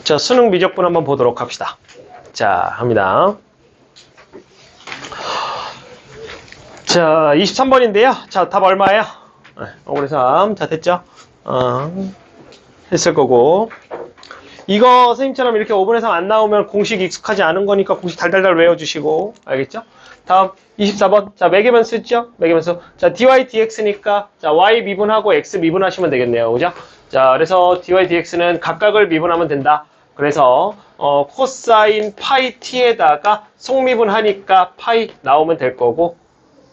자, 수능 미적분 한번 보도록 합시다. 자, 합니다. 자, 23번인데요. 자, 답 얼마예요? 5분의 3. 자, 됐죠? 했을 거고. 이거 선생님처럼 이렇게 5분의 3 안 나오면 공식 익숙하지 않은 거니까 공식 달달달 외워주시고. 알겠죠? 다음 24번. 자, 매개변 쓰죠? 매개변수. 자, dy dx니까 자, y 미분하고 x 미분하시면 되겠네요. 그죠? 자, 그래서 dy dx는 각각을 미분하면 된다. 그래서 코사인 파이 t에다가 속미분하니까 파이 나오면 될 거고,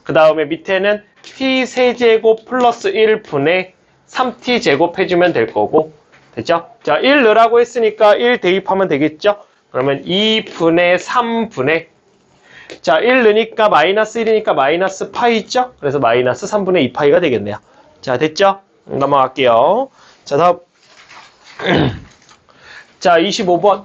그 다음에 밑에는 t 세제곱 플러스 1분의 3t 제곱 해주면 될 거고, 됐죠? 자, 1 넣으라고 했으니까 1 대입하면 되겠죠? 그러면 2분의 3분의, 자, 1 넣으니까 마이너스 1이니까 마이너스 파이 있죠? 그래서 마이너스 3분의 2파이가 되겠네요. 자, 됐죠? 넘어갈게요. 자, 다음. 자, 25번.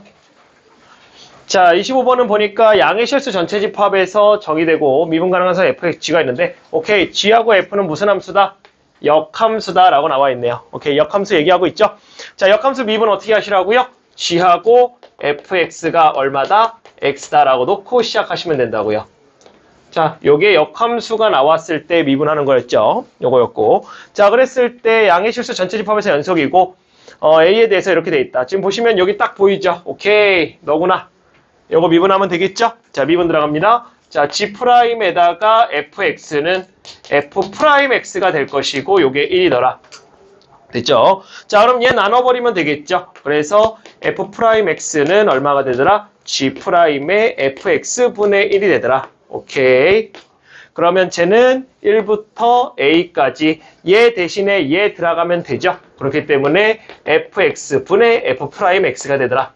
자, 25번은 보니까 양의 실수 전체 집합에서 정의되고 미분 가능한 선 f의 g가 있는데, 오케이, g하고 f는 무슨 함수다? 역함수다 라고 나와 있네요. 오케이, 역함수 얘기하고 있죠? 자, 역함수 미분 어떻게 하시라고요? g하고 fx가 얼마다? x다 라고 놓고 시작하시면 된다고요. 자, 요게 역함수가 나왔을 때 미분하는 거였죠? 요거였고. 자, 그랬을 때 양의 실수 전체 집합에서 연속이고, a에 대해서 이렇게 돼 있다. 지금 보시면 여기 딱 보이죠? 오케이, 너구나. 요거 미분하면 되겠죠? 자, 미분 들어갑니다. 자, g'에다가 fx는 f'x가 될 것이고, 요게 1이더라. 됐죠? 자, 그럼 얘 나눠버리면 되겠죠? 그래서 f'x는 얼마가 되더라? g'의 fx분의 1이 되더라. 오케이. 그러면 쟤는 1부터 a까지 얘 대신에 얘 들어가면 되죠? 그렇기 때문에 fx분의 f'x가 되더라.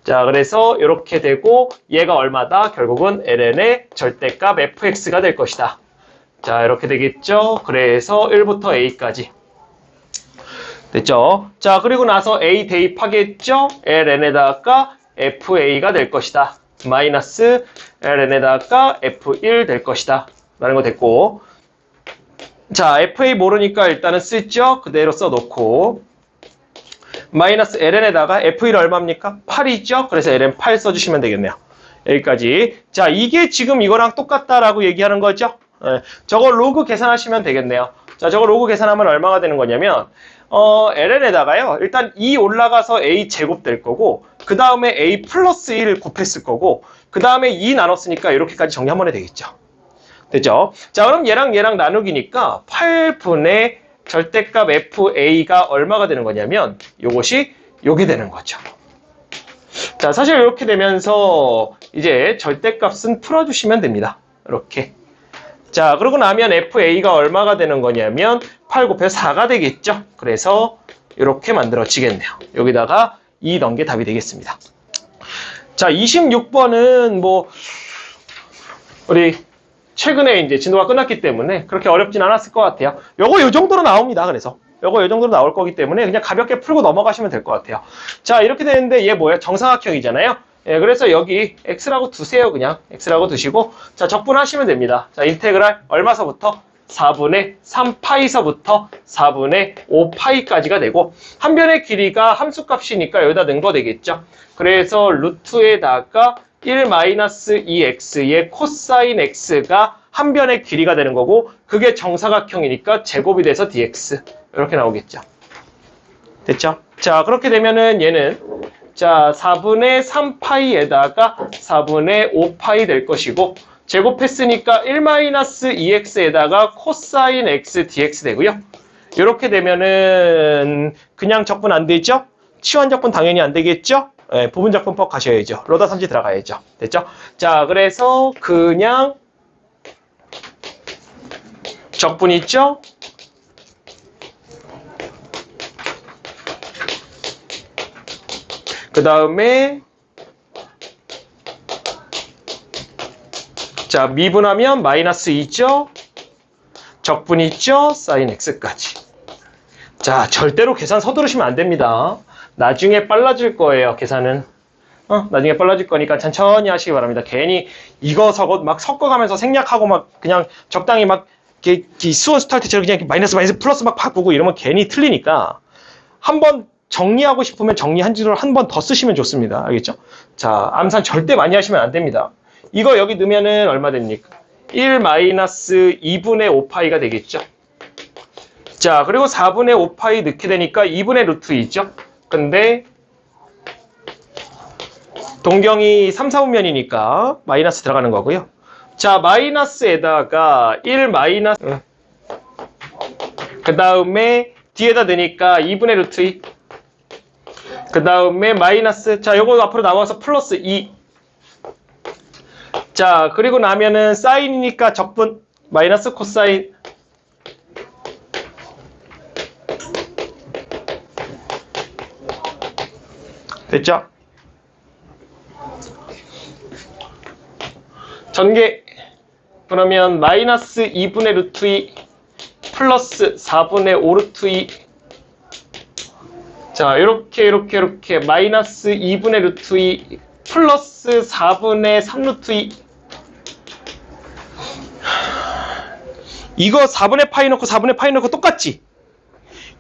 자, 그래서 이렇게 되고 얘가 얼마다? 결국은 ln의 절대값 fx가 될 것이다. 자, 이렇게 되겠죠? 그래서 1부터 a까지. 됐죠? 자, 그리고 나서 a 대입하겠죠? ln에다가 fa가 될 것이다. 마이너스 ln에다가 f1 될 것이다. 라는 거 됐고. 자, fa 모르니까 일단은 쓰죠? 그대로 써놓고. 마이너스 ln에다가 f1 얼마입니까? 8이죠? 그래서 ln 8 써주시면 되겠네요. 여기까지. 자, 이게 지금 이거랑 똑같다라고 얘기하는 거죠? 저거 로그 계산하시면 되겠네요. 자, 저거 로그 계산하면 얼마가 되는 거냐면, ln에다가요, 일단 2 올라가서 a 제곱 될 거고, 그 다음에 a 플러스 1 곱했을 거고, 그 다음에 2 나눴으니까 이렇게까지 정리 한 번에 되겠죠. 됐죠? 자, 그럼 얘랑 나누기니까 8분의 절대값 fa가 얼마가 되는 거냐면, 요게 되는 거죠. 자, 사실 이렇게 되면서 이제 절대값은 풀어주시면 됩니다. 이렇게. 자, 그러고 나면 fa가 얼마가 되는 거냐면 8 곱해서 4가 되겠죠. 그래서 이렇게 만들어지겠네요. 여기다가 2 넣은 게 답이 되겠습니다. 자, 26번은 뭐 우리 최근에 이제 진도가 끝났기 때문에 그렇게 어렵진 않았을 것 같아요. 요거 요 정도로 나옵니다. 그래서 요거 요 정도로 나올 거기 때문에 그냥 가볍게 풀고 넘어가시면 될 것 같아요. 자, 이렇게 되는데 얘 뭐예요? 정사각형이잖아요. 예, 그래서 여기 x라고 두세요. 그냥 x라고 두시고, 자, 적분하시면 됩니다. 자, 인테그랄 얼마서부터? 4분의 3파이서부터 4분의 5파이까지가 되고, 한 변의 길이가 함수값이니까 여기다 넣은 거 되겠죠. 그래서 루트에다가 1-2x의 코사인 x가 한 변의 길이가 되는 거고, 그게 정사각형이니까 제곱이 돼서 dx 이렇게 나오겠죠. 됐죠? 자, 그렇게 되면은 얘는 자, 4분의 3파이에다가 4분의 5파이 될 것이고, 제곱했으니까 1-2x에다가 코사인 x dx 되고요. 이렇게 되면은 그냥 적분 안 되죠? 치환 적분 당연히 안 되겠죠? 네, 부분 적분법 가셔야죠. 로다 삼지 들어가야죠. 됐죠? 자, 그래서 그냥 적분 있죠? 그 다음에 자, 미분하면 마이너스 2죠? 적분 있죠? 사인 x까지. 자, 절대로 계산 서두르시면 안 됩니다. 나중에 빨라질 거예요, 계산은. 나중에 빨라질 거니까 천천히 하시기 바랍니다. 괜히 이거 저거 막 섞어가면서 생략하고 막 그냥 적당히 막 수원 스타트처럼 그냥 마이너스 플러스 막 바꾸고 이러면 괜히 틀리니까 한번 정리하고 싶으면 정리 한 줄을 한 번 더 쓰시면 좋습니다. 알겠죠? 자, 암산 절대 많이 하시면 안 됩니다. 이거 여기 넣으면은 얼마 됩니까? 1 마이너스 2분의 5파이가 되겠죠? 자, 그리고 4분의 5파이 넣게 되니까 2분의 루트 2죠? 근데 동경이 3, 4분면이니까 마이너스 들어가는 거고요. 자, 마이너스에다가 1 마이너스 그 다음에 뒤에다 넣으니까 2분의 루트 2 그 다음에 마이너스 자, 요거 앞으로 나와서 플러스 2 자, 그리고 나면은 사인이니까 적분 마이너스 코사인 됐죠? 전개 그러면 마이너스 2분의 루트 2 플러스 4분의 5 루트 2 자, 이렇게 마이너스 2분의 루트 2 플러스 4분의 3 루트 2 이거 4분의 파이 넣고 4분의 파이 넣고 똑같지?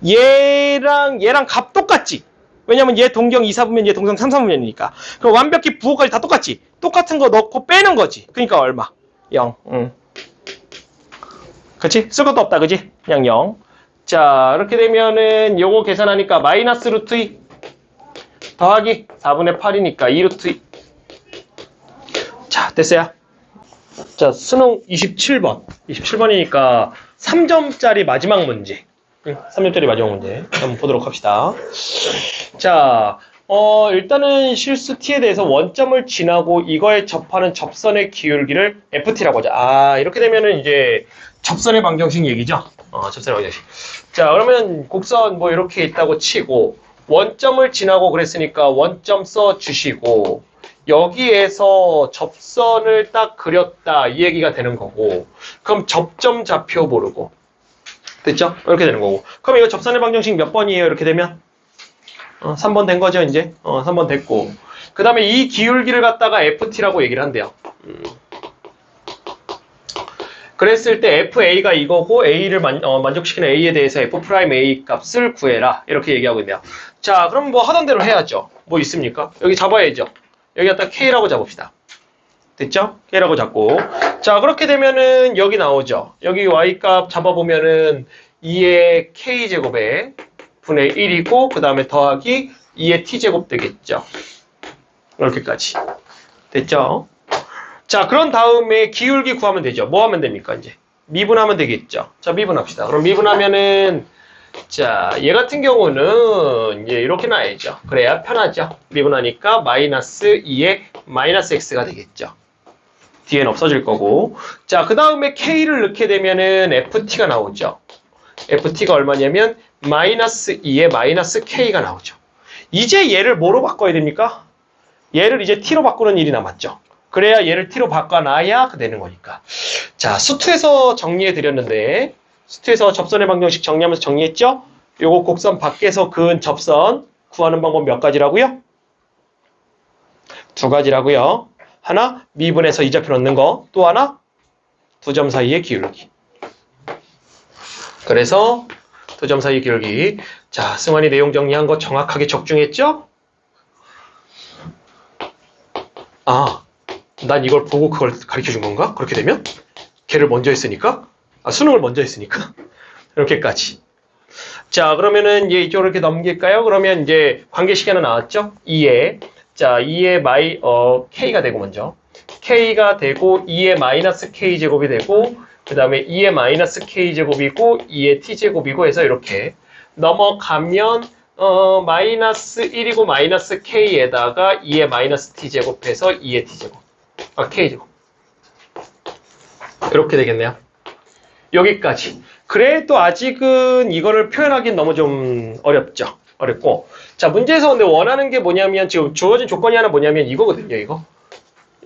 얘랑 값 똑같지? 왜냐면 얘 동경 2, 4분면 얘 동경 3, 4분면이니까. 그럼 완벽히 부호까지 다 똑같지? 똑같은 거 넣고 빼는 거지. 그러니까 얼마? 0. 그치? 쓸 것도 없다. 그지? 그냥 0. 자, 이렇게 되면은 요거 계산하니까 마이너스 루트 2 더하기 4분의 8이니까 2 루트 2. 자, 됐어요? 자, 수능 27번. 27번이니까 3점짜리 마지막 문제. 3점짜리 마지막 문제. 한번 보도록 합시다. 자, 일단은 실수 t에 대해서 원점을 지나고 이거에 접하는 접선의 기울기를 ft라고 하자. 아, 이렇게 되면은 이제 접선의 방정식 얘기죠? 접선의 방정식. 자, 그러면 곡선 뭐 이렇게 있다고 치고, 원점을 지나고 그랬으니까 원점 써 주시고, 여기에서 접선을 딱 그렸다 이 얘기가 되는 거고, 그럼 접점 좌표 모르고 됐죠? 이렇게 되는 거고, 그럼 이거 접선의 방정식 몇 번이에요? 이렇게 되면 3번 된 거죠 이제. 3번 됐고, 그 다음에 이 기울기를 갖다가 ft라고 얘기를 한대요. 그랬을 때 fa가 이거고 a를 만족시키는 a에 대해서 f'A 값을 구해라 이렇게 얘기하고 있네요. 자, 그럼 뭐 하던 대로 해야죠. 뭐 있습니까? 여기 잡아야죠. 여기 갖다 k라고 잡읍시다. 됐죠? k라고 잡고, 자, 그렇게 되면은 여기 나오죠. 여기 y값 잡아보면은 2의 k제곱에 분의 1이고 그 다음에 더하기 2의 t제곱 되겠죠. 이렇게까지 됐죠? 자, 그런 다음에 기울기 구하면 되죠. 뭐 하면 됩니까? 이제 미분하면 되겠죠. 자, 미분합시다. 그럼 미분하면은, 자, 얘 같은 경우는 이제 이렇게 나야죠. 그래야 편하죠. 미분하니까 마이너스 2의 마이너스 x가 되겠죠. 뒤엔 없어질 거고. 자, 그 다음에 k를 넣게 되면은 ft가 나오죠. ft가 얼마냐면 마이너스 2의 마이너스 k가 나오죠. 이제 얘를 뭐로 바꿔야 됩니까? 얘를 이제 t로 바꾸는 일이 남았죠. 그래야 얘를 t로 바꿔놔야 되는 거니까. 자, 수투에서 정리해 드렸는데, 수투에서 접선의 방정식 정리하면서 정리했죠? 요거 곡선 밖에서 그은 접선 구하는 방법 몇 가지라고요? 2가지라고요. 하나, 미분해서 이좌표 넣는 거. 또 하나, 두 점 사이의 기울기. 그래서 두 점 사이의 기울기. 자, 승환이 내용 정리한 거 정확하게 적중했죠? 아, 난 이걸 보고 그걸 가르쳐준 건가? 그렇게 되면? 걔를 먼저 했으니까? 수능을 먼저 했으니까? 이렇게까지. 자, 그러면은 얘 이쪽으로 이렇게 넘길까요? 그러면 이제 관계식 하나 나왔죠? 2에. 자, 2의 k가 되고 먼저. k가 되고 2의 마이너스 k제곱이 되고, 그 다음에 2의 마이너스 k제곱이고 2의 t제곱이고 해서 이렇게 넘어가면 마이너스 1이고 마이너스 k에다가 2의 마이너스 t제곱해서 2의 t제곱. k제곱. 이렇게 되겠네요. 여기까지. 그래도 아직은 이거를 표현하기는 너무 좀 어렵죠. 어렵고. 자, 문제에서 근데 원하는 게 뭐냐면, 지금 주어진 조건이 하나 뭐냐면 이거거든요, 이거.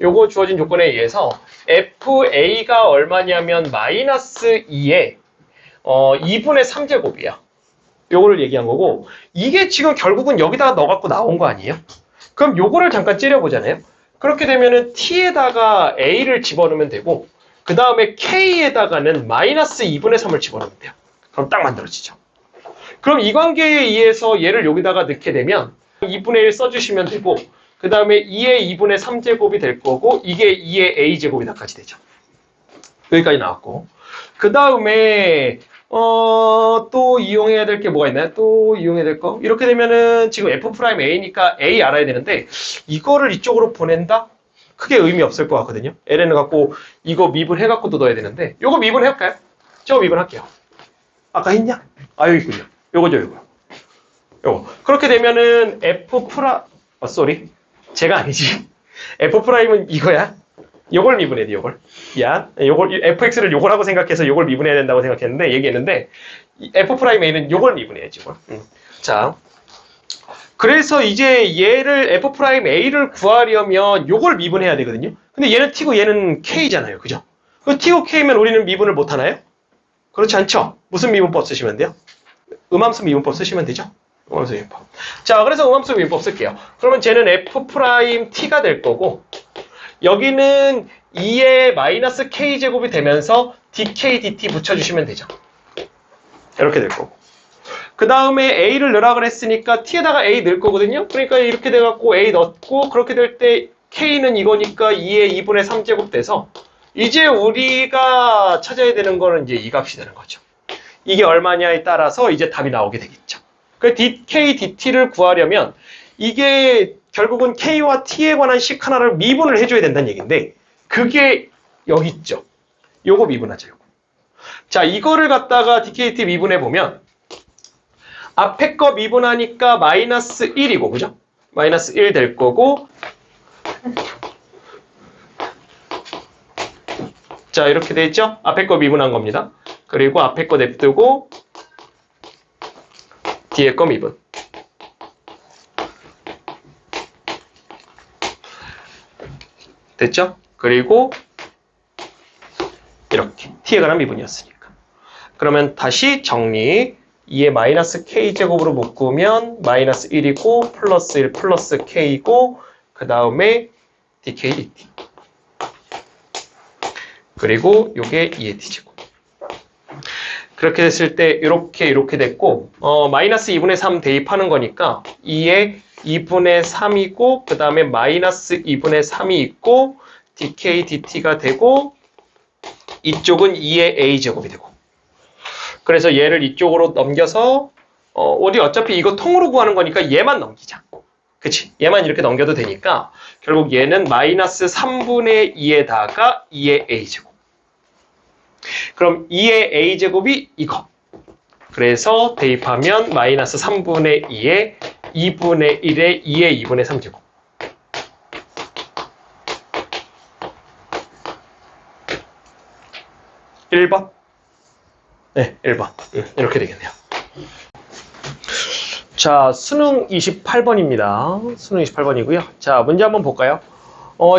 요거 주어진 조건에 의해서 FA가 얼마냐면 마이너스 2에 2분의 3제곱이야. 요거를 얘기한 거고, 이게 지금 결국은 여기다가 넣어갖고 나온 거 아니에요? 그럼 요거를 잠깐 찌려보잖아요. 그렇게 되면은 t에다가 a를 집어넣으면 되고, 그 다음에 k에다가는 마이너스 2분의 3을 집어넣으면 돼요. 그럼 딱 만들어지죠. 그럼 이 관계에 의해서 얘를 여기다가 넣게 되면 2분의 1 써주시면 되고 그 다음에 2의 2분의 3제곱이 될 거고 이게 2의 a제곱이 나까지 되죠. 여기까지 나왔고 그 다음에 또 이용해야 될 게 뭐가 있나요? 또 이용해야 될 거? 이렇게 되면은 지금 F'A니까 A 알아야 되는데 이거를 이쪽으로 보낸다? 크게 의미 없을 것 같거든요. LN을 갖고 이거 미분해갖고 또 넣어야 되는데 요거 미분해볼까요? 저거 미분할게요. 아까 했냐? 아 여기 있군요. 요거죠 요거. 그렇게 되면은 쏘리. 제가 아니지. F'은 이거야. 요걸 미분해야 돼, 요걸. 요걸, fx를 요거라고 생각해서 요걸 미분해야 된다고 생각했는데, 얘기했는데, F'A는 요걸 미분해야지, 이걸. 자. 그래서 이제 얘를 F'A를 구하려면 요걸 미분해야 되거든요. 근데 얘는 T고 얘는 K잖아요. 그죠? 그 T고 K면 우리는 미분을 못 하나요? 그렇지 않죠? 무슨 미분법 쓰시면 돼요? 음함수 미분법 쓰시면 되죠? 음함수 미분법. 자, 그래서 음함수 미분법 쓸게요. 그러면 쟤는 F'T가 될 거고, 여기는 2의 마이너스 K제곱이 되면서 DK, DT 붙여주시면 되죠. 이렇게 될 거고. 그 다음에 A를 넣으라 그랬으니까 T에다가 A 넣을 거거든요. 그러니까 이렇게 돼갖고 A 넣고 그렇게 될 때 K는 이거니까 2의 2분의 3제곱 돼서 이제 우리가 찾아야 되는 거는 이제 이 값이 되는 거죠. 이게 얼마냐에 따라서 이제 답이 나오게 되겠죠. 그 DK, DT를 구하려면 이게 결국은 K와 T에 관한 식 하나를 미분을 해줘야 된다는 얘기인데 그게 여기 있죠. 요거 미분하죠. 요거. 자, 이거를 갖다가 DKT 미분해보면 앞에 거 미분하니까 마이너스 1이고 그죠? 마이너스 1 될 거고 자 이렇게 돼 있죠? 앞에 거 미분한 겁니다. 그리고 앞에 거 냅두고 뒤에 거 미분. 됐죠? 그리고 이렇게 t에 관한 미분이었으니까. 그러면 다시 정리. 2의 마이너스 k제곱으로 묶으면 마이너스 1이고 플러스 1 플러스 k이고 그 다음에 dk dt. 그리고 요게 2의 t제곱. 그렇게 됐을 때 이렇게 됐고 마이너스 2분의 3 대입하는 거니까 2의 2분의 3이고 그 다음에 마이너스 2분의 3이 있고 dk dt가 되고 이쪽은 2의 a제곱이 되고 그래서 얘를 이쪽으로 넘겨서 우리 어차피 이거 통으로 구하는 거니까 얘만 넘기자. 그치? 얘만 이렇게 넘겨도 되니까 결국 얘는 마이너스 3분의 2에다가 2의 a제곱. 그럼 2의 a제곱이 이거. 그래서 대입하면 마이너스 3분의 2에 2분의 1에 2의 2분의 3제곱. (1번) 네, 1번. 이렇게 되겠네요. 자, 수능 28번입니다. 수능 28번이고요. 자, 문제 한번 볼까요?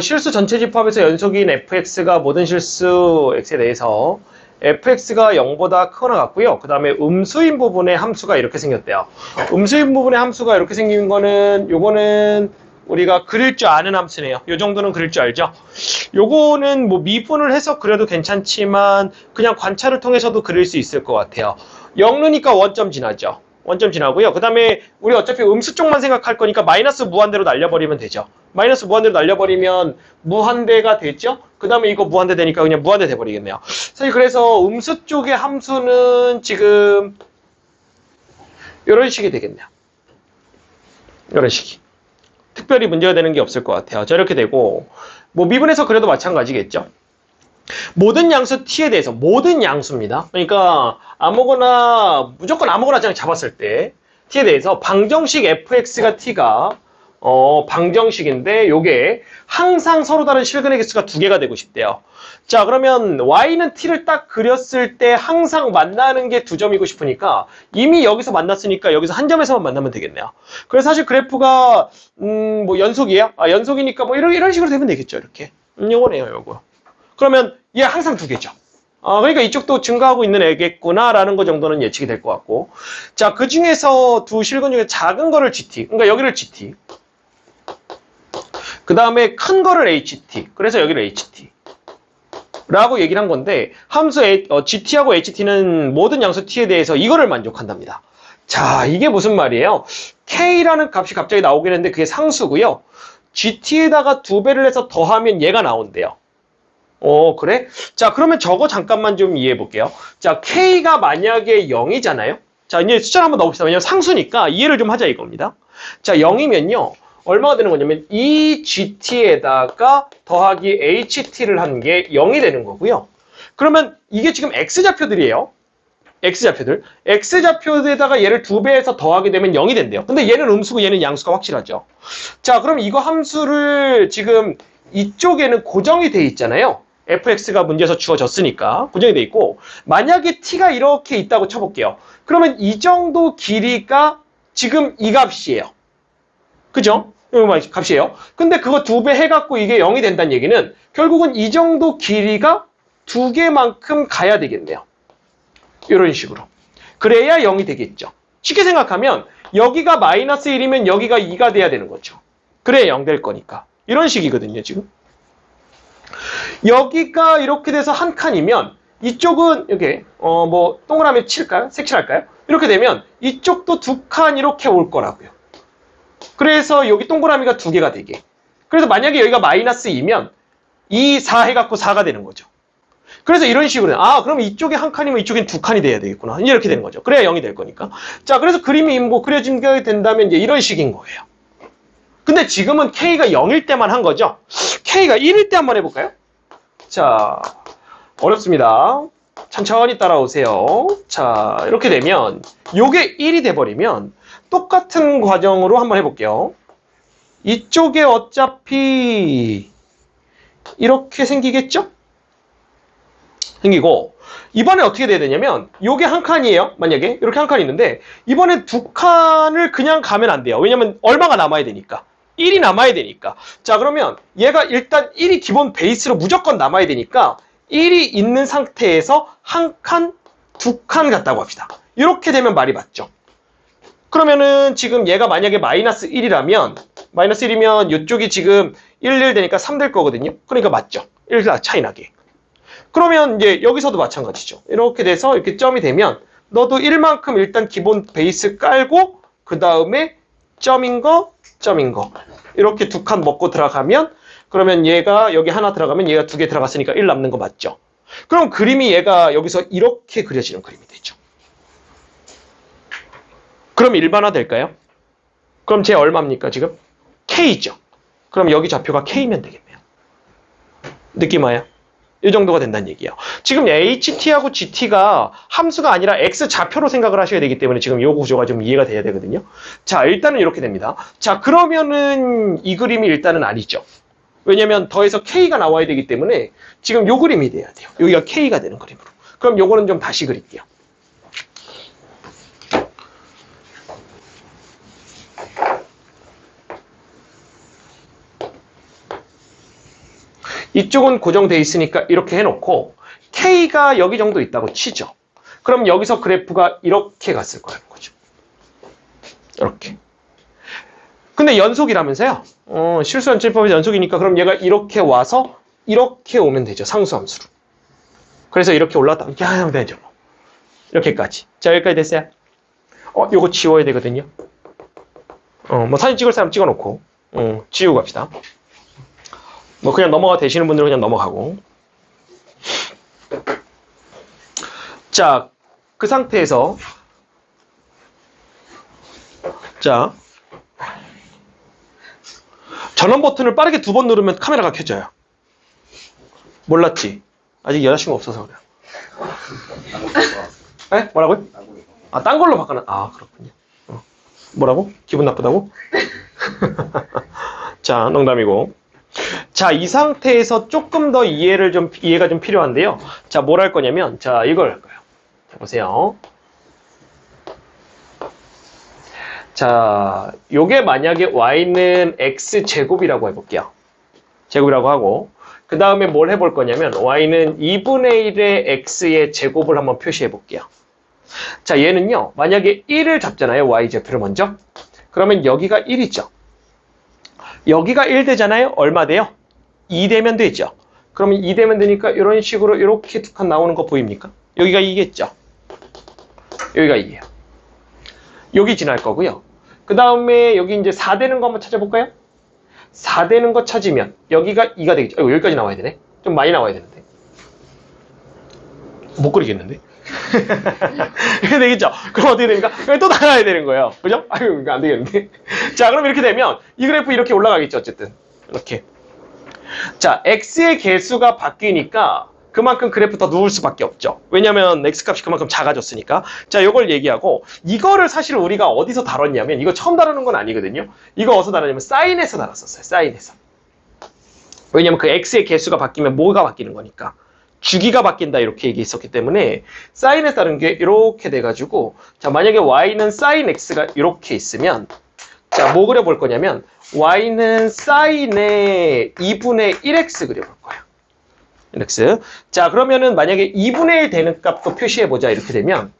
실수 전체 집합에서 연속인 fx가 모든 실수 x에 대해서 fx가 0보다 크거나 같고요. 그 다음에 음수인 부분의 함수가 이렇게 생겼대요. 음수인 부분의 함수가 이렇게 생긴 거는 요거는 우리가 그릴 줄 아는 함수네요. 요 정도는 그릴 줄 알죠? 요거는 뭐 미분을 해서 그려도 괜찮지만 그냥 관찰을 통해서도 그릴 수 있을 것 같아요. 0루니까 원점 지나죠. 원점 지나고요. 그 다음에 우리 어차피 음수 쪽만 생각할 거니까 마이너스 무한대로 날려버리면 되죠. 마이너스 무한대로 날려버리면 무한대가 되죠. 그 다음에 이거 무한대 되니까 그냥 무한대 돼버리겠네요. 사실 그래서 음수 쪽의 함수는 지금 이런 식이 되겠네요. 이런 식이. 특별히 문제가 되는 게 없을 것 같아요. 저렇게 되고 뭐 미분해서 그래도 마찬가지겠죠. 모든 양수 t에 대해서 모든 양수입니다. 그러니까 아무거나 무조건 아무거나 그냥 잡았을 때 t에 대해서 방정식 fx가 t가 방정식인데 요게 항상 서로 다른 실근의 개수가 2개가 되고 싶대요. 자, 그러면 y는 t를 딱 그렸을 때 항상 만나는 게 2점이고 싶으니까 이미 여기서 만났으니까 여기서 한 점에서만 만나면 되겠네요. 그래서 사실 그래프가 뭐 연속이에요? 연속이니까 뭐 이런 식으로 되면 되겠죠. 이렇게. 요거네요, 요거. 그러면 얘 항상 2개죠. 그러니까 이쪽도 증가하고 있는 애겠구나라는 거 정도는 예측이 될 것 같고. 자, 그 중에서 두 실근 중에 작은 거를 GT, 그러니까 여기를 GT. 그 다음에 큰 거를 HT. 그래서 여기를 HT. 라고 얘기를 한 건데, 함수 GT하고 HT는 모든 양수 T에 대해서 이거를 만족한답니다. 자, 이게 무슨 말이에요? K라는 값이 갑자기 나오긴 했는데 그게 상수고요. GT에다가 2배를 해서 더하면 얘가 나온대요. 그래? 자, 그러면 저거 잠깐만 좀 이해해 볼게요. 자, K가 만약에 0이잖아요? 자, 이제 숫자를 한번 넣어봅시다. 왜냐면 상수니까 이해를 좀 하자 이겁니다. 자, 0이면요. 얼마가 되는 거냐면 이 GT에다가 더하기 HT를 한 게 0이 되는 거고요. 그러면 이게 지금 X좌표들이에요. X좌표들. X좌표에다가 얘를 2배해서 더하게 되면 0이 된대요. 근데 얘는 음수고 얘는 양수가 확실하죠. 자, 그럼 이거 함수를 지금 이쪽에는 고정이 돼 있잖아요. fx가 문제에서 주어졌으니까 고정이 돼 있고, 만약에 t가 이렇게 있다고 쳐볼게요. 그러면 이 정도 길이가 지금 이 값이에요. 그죠? 이 값이에요. 근데 그거 2배 해갖고 이게 0이 된다는 얘기는 결국은 이 정도 길이가 2개만큼 가야 되겠네요. 이런 식으로. 그래야 0이 되겠죠. 쉽게 생각하면 여기가 마이너스 1이면 여기가 2가 돼야 되는 거죠. 그래야 0 될 거니까. 이런 식이거든요, 지금. 여기가 이렇게 돼서 한 칸이면 이쪽은 이렇게 뭐 동그라미 칠까요? 색칠할까요? 이렇게 되면 이쪽도 2칸 이렇게 올 거라고요. 그래서 여기 동그라미가 2개가 되게. 그래서 만약에 여기가 마이너스 2면 2, 4 해갖고 4가 되는 거죠. 그래서 이런 식으로 그럼 이쪽에 한 칸이면 이쪽엔 2칸이 돼야 되겠구나. 이렇게 되는 거죠. 그래야 0이 될 거니까. 자, 그래서 그림이 뭐 그려지게 된다면 이제 이런 식인 거예요. 근데 지금은 K가 0일 때만 한 거죠. K가 1일 때 한번 해볼까요? 자, 어렵습니다. 천천히 따라오세요. 자, 이렇게 되면 요게 1이 돼버리면 똑같은 과정으로 한번 해볼게요. 이쪽에 어차피 이렇게 생기겠죠? 생기고 이번에 어떻게 돼야 되냐면 요게 한 칸이에요. 만약에 이렇게 한 칸이 있는데 이번엔 2칸을 그냥 가면 안 돼요. 왜냐면 얼마가 남아야 되니까. 1이 남아야 되니까. 자, 그러면 얘가 일단 1이 기본 베이스로 무조건 남아야 되니까 1이 있는 상태에서 한 칸, 2칸 같다고 합시다. 이렇게 되면 말이 맞죠. 그러면은 지금 얘가 만약에 마이너스 1이라면 마이너스 1이면 이쪽이 지금 1 되니까 3 될 거거든요. 그러니까 맞죠. 1 차이 나게. 그러면 이제 여기서도 마찬가지죠. 이렇게 돼서 이렇게 점이 되면 너도 1만큼 일단 기본 베이스 깔고 그 다음에 점인 거 이렇게 2칸 먹고 들어가면 그러면 얘가 여기 하나 들어가면 얘가 2개 들어갔으니까 1 남는 거 맞죠? 그럼 그림이 얘가 여기서 이렇게 그려지는 그림이 되죠. 그럼 일반화 될까요? 그럼 쟤 얼마입니까 지금? K죠. 그럼 여기 좌표가 K면 되겠네요. 느낌 와요? 이 정도가 된다는 얘기예요. 지금 HT하고 GT가 함수가 아니라 X좌표로 생각을 하셔야 되기 때문에 지금 이 구조가 좀 이해가 돼야 되거든요. 자, 일단은 이렇게 됩니다. 자, 그러면은 이 그림이 일단은 아니죠. 왜냐면 더해서 K가 나와야 되기 때문에 지금 요 그림이 돼야 돼요. 여기가 K가 되는 그림으로. 그럼 요거는 좀 다시 그릴게요. 이쪽은 고정돼 있으니까 이렇게 해놓고 K가 여기 정도 있다고 치죠. 그럼 여기서 그래프가 이렇게 갔을 거라는 거죠. 이렇게. 근데 연속이라면서요? 실수연출법에서 연속이니까 그럼 얘가 이렇게 와서 이렇게 오면 되죠. 상수함수로. 그래서 이렇게 올라갔다 이렇게 하면 되죠. 이렇게까지. 자, 여기까지 됐어요? 요거 지워야 되거든요. 뭐 사진 찍을 사람 찍어놓고 지우고 갑시다. 뭐 그냥 넘어가 되시는 분들은 그냥 넘어가고. 자, 그 상태에서 자, 전원 버튼을 빠르게 2번 누르면 카메라가 켜져요. 몰랐지? 아직 여자친구 없어서 그래요. 에? 뭐라고요? 딴 걸로 바꿔놔. 그렇군요. 뭐라고? 기분 나쁘다고? 자, 농담이고. 자, 이 상태에서 조금 더 이해가 좀 필요한데요. 자, 뭘 할 거냐면, 자, 이걸 할 거예요. 자, 보세요. 자, 요게 만약에 y는 x제곱이라고 해볼게요. 제곱이라고 하고, 그 다음에 뭘 해볼 거냐면, y는 2분의 1의 x의 제곱을 한번 표시해 볼게요. 자, 얘는요, 만약에 1을 잡잖아요. y좌표를 먼저. 그러면 여기가 1이죠. 여기가 1 되잖아요. 얼마 돼요? 2 되면 되죠. 그러면 2 되면 되니까 이런 식으로 이렇게 2칸 나오는 거 보입니까? 여기가 2겠죠. 여기가 2예요. 여기 지날 거고요. 그 다음에 여기 이제 4 되는 거 한번 찾아볼까요? 4 되는 거 찾으면 여기가 2가 되겠죠. 여기까지 나와야 되네. 좀 많이 나와야 되는데. 못 그리겠는데? 이렇게 되겠죠? 그럼 어떻게 됩니까? 여기 또 나가야 되는 거예요. 그죠? 아유, 이거 안 되겠는데? 자, 그럼 이렇게 되면 이 그래프 이렇게 올라가겠죠, 어쨌든. 이렇게. 자, x의 개수가 바뀌니까 그만큼 그래프 더 누울 수밖에 없죠. 왜냐면 x값이 그만큼 작아졌으니까. 자, 이걸 얘기하고 이거를 사실 우리가 어디서 다뤘냐면 이거 처음 다루는 건 아니거든요. 이거 어디서 다뤘냐면 사인에서 다뤘었어요. 사인에서. 왜냐면 그 x의 개수가 바뀌면 뭐가 바뀌는 거니까. 주기가 바뀐다 이렇게 얘기했었기 때문에 사인에 따른 게 이렇게 돼가지고 자, 만약에 y는 sin x가 이렇게 있으면 자, 뭐 그려볼 거냐면 y는 sin의 2분의 1x 그려볼 거예요. 1x. 자, 그러면은 만약에 2분의 1 되는 값도 표시해보자 이렇게 되면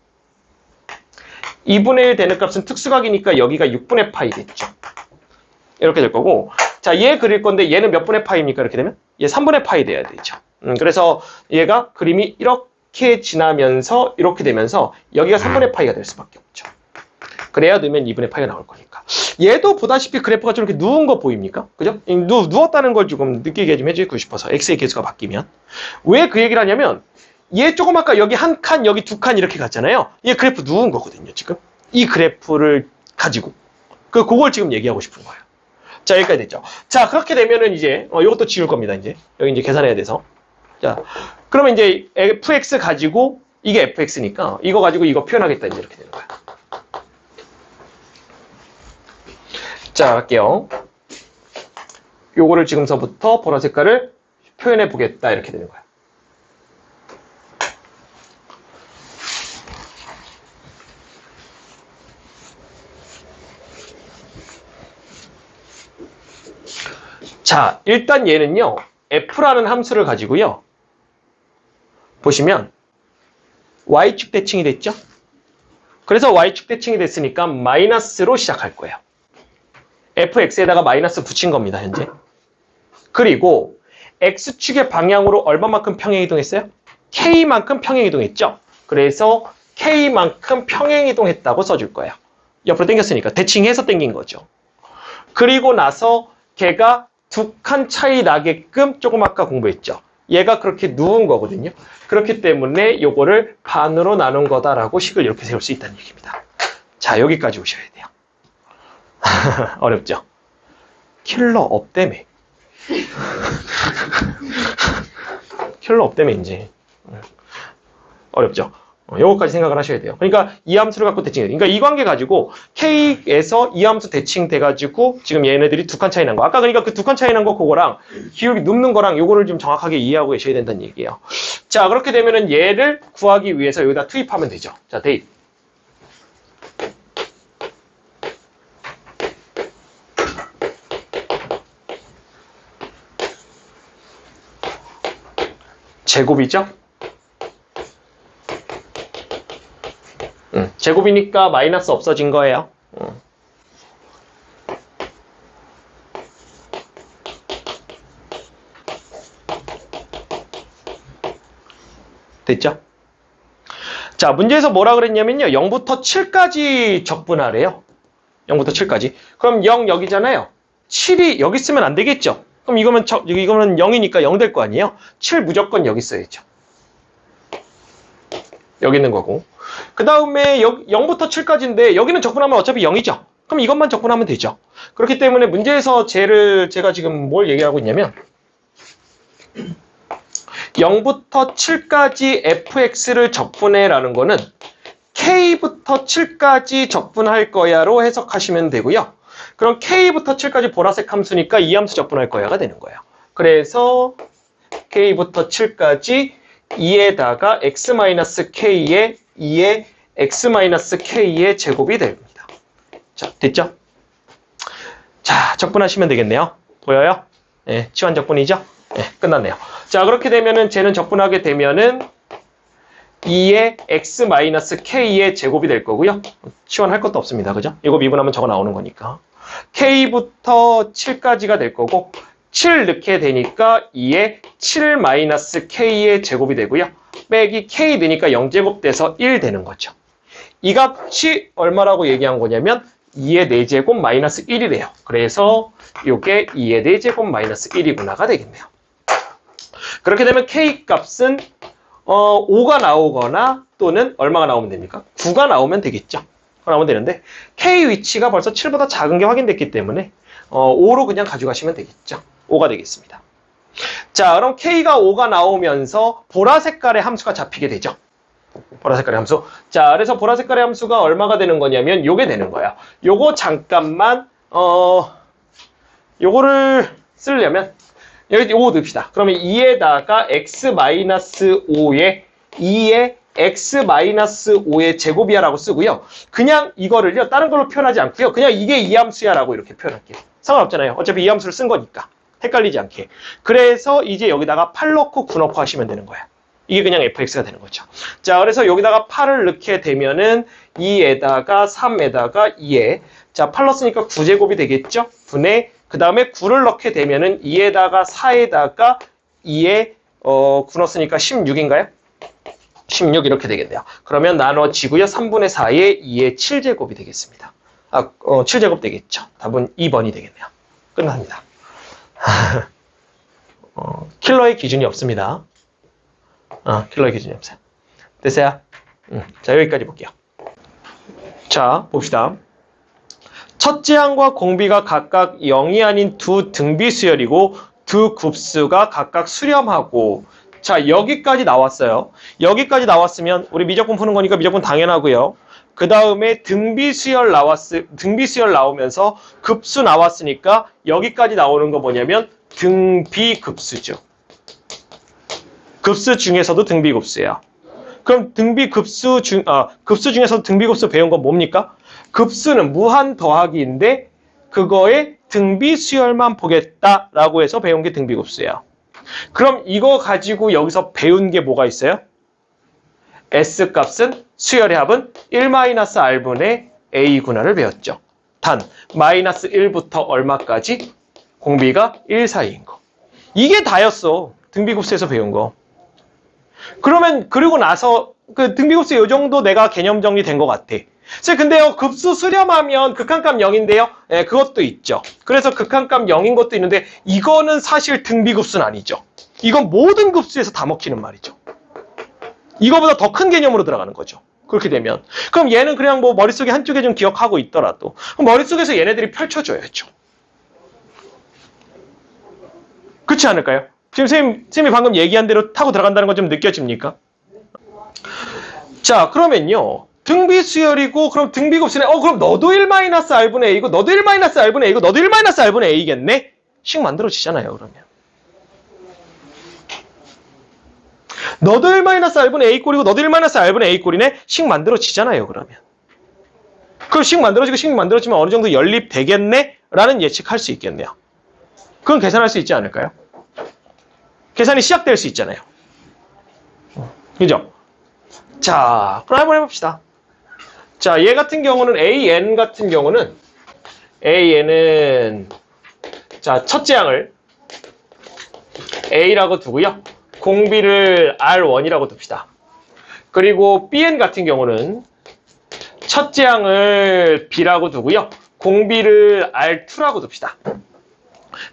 2분의 1 되는 값은 특수각이니까 여기가 6분의 파이 됐죠. 이렇게 될 거고 자, 얘 그릴 건데 얘는 몇 분의 파이입니까? 이렇게 되면 얘 3분의 파이 돼야 되죠. 그래서 얘가 그림이 이렇게 지나면서 이렇게 되면서 여기가 3분의 파이가 될 수밖에 없죠. 그래야 넣으면 2분의 파이가 나올 거니까. 얘도 보다시피 그래프가 좀 이렇게 누운 거 보입니까? 그죠? 누웠다는 걸 조금 느끼게 좀 해주고 싶어서 x의 개수가 바뀌면. 왜 그 얘기를 하냐면 얘 조금 아까 여기 한 칸, 여기 두 칸 이렇게 갔잖아요. 얘 그래프 누운 거거든요, 지금. 이 그래프를 가지고. 그걸 지금 얘기하고 싶은 거예요. 자, 여기까지 됐죠. 자, 그렇게 되면은 이제 이것도 지울 겁니다, 이제. 여기 이제 계산해야 돼서. 자, 그러면 이제 fx 가지고 이게 fx니까 이거 가지고 이거 표현하겠다 이제 이렇게 되는 거야. 자, 할게요. 요거를 지금서부터 보라 색깔을 표현해 보겠다 이렇게 되는 거야. 자, 일단 얘는요. f라는 함수를 가지고요. 보시면 y축 대칭이 됐죠? 그래서 y축 대칭이 됐으니까 마이너스로 시작할 거예요. fx에다가 마이너스 붙인 겁니다, 현재. 그리고 x축의 방향으로 얼마만큼 평행이동했어요? k만큼 평행이동했죠? 그래서 k만큼 평행이동했다고 써줄 거예요. 옆으로 당겼으니까 대칭해서 당긴 거죠. 그리고 나서 걔가 두 칸 차이 나게끔 조금 아까 공부했죠. 얘가 그렇게 누운 거거든요. 그렇기 때문에 요거를 반으로 나눈 거다라고 식을 이렇게 세울 수 있다는 얘기입니다. 자, 여기까지 오셔야 돼요. 어렵죠? 킬러 없다며. 킬러 없다며 이제. 어렵죠? 요거까지 생각을 하셔야 돼요. 그러니까 이 함수를 갖고 대칭해요. 그러니까 이 관계 가지고 K에서 이 함수 대칭돼가지고 지금 얘네들이 두 칸 차이 난 거. 아까 그러니까 그 두 칸 차이 난 거 그거랑 기울기 눕는 거랑 요거를 좀 정확하게 이해하고 계셔야 된다는 얘기예요. 자, 그렇게 되면은 얘를 구하기 위해서 여기다 투입하면 되죠. 자, 대입. 제곱이죠? 제곱이니까 마이너스 없어진 거예요. 됐죠? 자, 문제에서 뭐라 그랬냐면요. 0부터 7까지 적분하래요. 0부터 7까지. 그럼 0 여기잖아요. 7이 여기 쓰면 안 되겠죠? 그럼 이거면 0이니까 0 될 거 아니에요? 7 무조건 여기 써야죠. 여기 있는 거고. 그 다음에 0부터 7까지인데 여기는 적분하면 어차피 0이죠. 그럼 이것만 적분하면 되죠. 그렇기 때문에 문제에서 제가 지금 뭘 얘기하고 있냐면 0부터 7까지 fx를 적분해라는 거는 k부터 7까지 적분할 거야로 해석하시면 되고요. 그럼 k부터 7까지 보라색 함수니까 이 함수 적분할 거야가 되는 거예요. 그래서 k부터 7까지 2에다가 x-k에 2에 x-k의 제곱이 됩니다. 자, 됐죠? 자, 적분하시면 되겠네요. 보여요? 네, 치환 적분이죠? 네, 끝났네요. 자, 그렇게 되면은 쟤는 적분하게 되면은 2의 x-k의 제곱이 될 거고요. 치환할 것도 없습니다. 그죠? 이거 미분하면 저거 나오는 거니까. k부터 7까지가 될 거고 7 넣게 되니까 2의 7-k의 제곱이 되고요. 빼기 k 되니까 0제곱 돼서 1 되는 거죠. 이 값이 얼마라고 얘기한 거냐면 2의 4제곱 마이너스 1이래요. 그래서 이게 2의 4제곱 마이너스 1이구나가 되겠네요. 그렇게 되면 K 값은 5가 나오거나 또는 얼마가 나오면 됩니까? 9가 나오면 되겠죠. 나오면 되는데 K 위치가 벌써 7보다 작은 게 확인됐기 때문에 5로 그냥 가져가시면 되겠죠. 5가 되겠습니다. 자, 그럼 K가 5가 나오면서 보라 색깔의 함수가 잡히게 되죠. 보라 색깔의 함수. 자, 그래서 보라 색깔의 함수가 얼마가 되는 거냐면 요게 되는 거야. 요거 잠깐만 요거를 쓰려면 여기 요거 넣읍시다. 그러면 2에다가 x-5에 2에 x-5의 제곱이야 라고 쓰고요. 그냥 이거를요 다른 걸로 표현하지 않고요. 그냥 이게 이 함수야 라고 이렇게 표현할게요. 상관없잖아요. 어차피 이 함수를 쓴 거니까 헷갈리지 않게. 그래서 이제 여기다가 8 넣고 9 넣고 하시면 되는 거야. 이게 그냥 fx가 되는 거죠. 자, 그래서 여기다가 8을 넣게 되면은 2에다가 3에다가 2에 자, 8 넣었으니까 9제곱이 되겠죠? 분의 그 다음에 9를 넣게 되면은 2에다가 4에다가 2에 9 넣었으니까 16인가요? 16 이렇게 되겠네요. 그러면 나눠지고요. 3분의 4에 2의 7제곱이 되겠습니다. 7제곱 되겠죠. 답은 2번이 되겠네요. 끝납니다. 킬러의 기준이 없습니다. 킬러의 기준이 없어요. 됐어요? 자, 여기까지 볼게요. 자, 봅시다. 첫째 항과 공비가 각각 0이 아닌 두 등비수열이고 두 급수가 각각 수렴하고 자, 여기까지 나왔어요. 여기까지 나왔으면 우리 미적분 푸는 거니까 미적분 당연하고요. 그 다음에 등비수열 나오면서 급수 나왔으니까 여기까지 나오는 거 뭐냐면 등비급수죠. 급수 중에서도 등비급수예요. 그럼 등비급수 급수 중에서도 등비급수 배운 건 뭡니까? 급수는 무한 더하기인데 그거의 등비수열만 보겠다라고 해서 배운 게 등비급수예요. 그럼 이거 가지고 여기서 배운 게 뭐가 있어요? S값은 수열의 합은 1-R분의 A구나를 배웠죠. 단 마이너스 1부터 얼마까지? 공비가 1 사이인 거. 이게 다였어. 등비급수에서 배운 거. 그러면 그리고 나서 그 등비급수 요 정도 내가 개념 정리된 것 같아. 근데요, 급수 수렴하면 극한값 0인데요. 예, 그것도 있죠. 그래서 극한값 0인 것도 있는데 이거는 사실 등비급수는 아니죠. 이건 모든 급수에서 다 먹히는 말이죠. 이거보다 더 큰 개념으로 들어가는 거죠. 그렇게 되면. 그럼 얘는 그냥 뭐 머릿속에 한쪽에 좀 기억하고 있더라도 머릿속에서 얘네들이 펼쳐줘야죠. 그렇지 않을까요? 지금 선생님이 방금 얘기한 대로 타고 들어간다는 건 좀 느껴집니까? 자, 그러면요. 등비수열이고 그럼 등비급수네. 그럼 너도 1-R분의 A고 너도 1-R분의 A고 너도 1-R분의 A겠네? 식 만들어지잖아요, 그러면. 너도 1-R분의 A꼴이고 너도 1-R분의 A꼴이네? 식 만들어지잖아요, 그러면. 그럼 식 만들어지면 어느 정도 연립되겠네? 라는 예측할 수 있겠네요. 그건 계산할 수 있지 않을까요? 계산이 시작될 수 있잖아요. 그죠? 자, 그럼 한번 해봅시다. 자, 얘 같은 경우는 AN 같은 경우는 AN은 자, 첫째 항을 A라고 두고요. 공비를 R1이라고 둡시다. 그리고 BN 같은 경우는 첫째 항을 B라고 두고요. 공비를 R2라고 둡시다.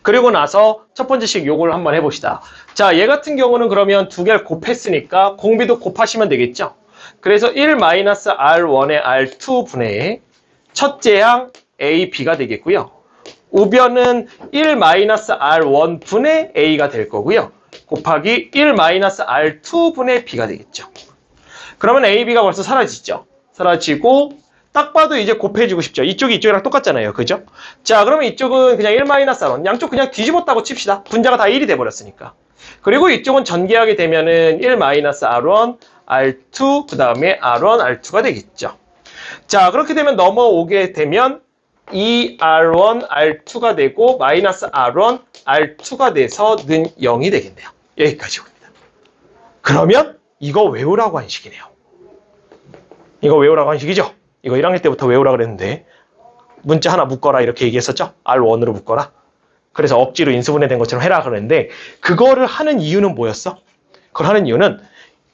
그리고 나서 첫 번째 식 요걸 한번 해봅시다. 자, 얘 같은 경우는 그러면 두 개를 곱했으니까 공비도 곱하시면 되겠죠? 그래서 1-R1의 R2분의 첫째 항 A, B가 되겠고요. 우변은 1-R1분의 A가 될 거고요. 곱하기 1-R2분의 B가 되겠죠. 그러면 A, B가 벌써 사라지죠. 사라지고 딱 봐도 이제 곱해주고 싶죠. 이쪽이 이쪽이랑 똑같잖아요. 그죠? 자, 그러면 이쪽은 그냥 1-R1. 양쪽 그냥 뒤집었다고 칩시다. 분자가 다 1이 돼버렸으니까. 그리고 이쪽은 전개하게 되면은 1-R1, R2, 그 다음에 R1, R2가 되겠죠. 자, 그렇게 되면 넘어오게 되면 2R1, R2가 되고 마이너스 R1, R2가 돼서 는 0이 되겠네요. 여기까지 옵니다. 그러면 이거 외우라고 한 식이네요. 이거 외우라고 한 식이죠? 이거 1학년 때부터 외우라 그랬는데 문자 하나 묶어라 이렇게 얘기했었죠? R1으로 묶어라. 그래서 억지로 인수분해된 것처럼 해라 그랬는데 그거를 하는 이유는 뭐였어? 그걸 하는 이유는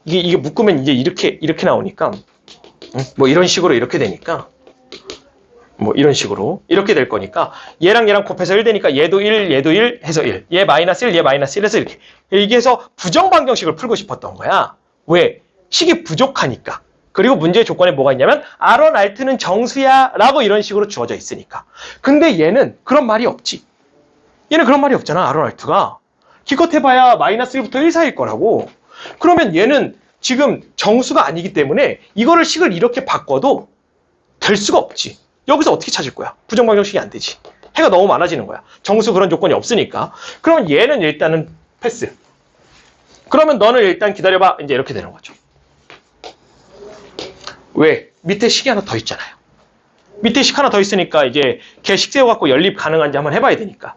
이게 묶으면 이제 이렇게 나오니까 뭐 이런 식으로 이렇게 되니까 뭐 이런 식으로 이렇게 될 거니까 얘랑 얘랑 곱해서 1 되니까 얘도 1, 얘도 1 해서 1. 얘 마이너스 1, 얘 마이너스 1 해서 이렇게. 이게 해서 부정방정식을 풀고 싶었던 거야. 왜? 식이 부족하니까. 그리고 문제의 조건에 뭐가 있냐면 R1, R2는 정수야 라고 이런 식으로 주어져 있으니까. 근데 얘는 그런 말이 없지. 얘는 그런 말이 없잖아. R1, R2가. 기껏 해봐야 마이너스 1부터 1 사이일 거라고. 그러면 얘는 지금 정수가 아니기 때문에 이거를 식을 이렇게 바꿔도 될 수가 없지. 여기서 어떻게 찾을 거야? 부정방정식이 안 되지. 해가 너무 많아지는 거야. 정수 그런 조건이 없으니까. 그러면 얘는 일단은 패스. 그러면 너는 일단 기다려봐. 이제 이렇게 되는 거죠. 왜? 밑에 식이 하나 더 있잖아요. 밑에 식 하나 더 있으니까 이제 걔 식 세워갖고 연립 가능한지 한번 해봐야 되니까.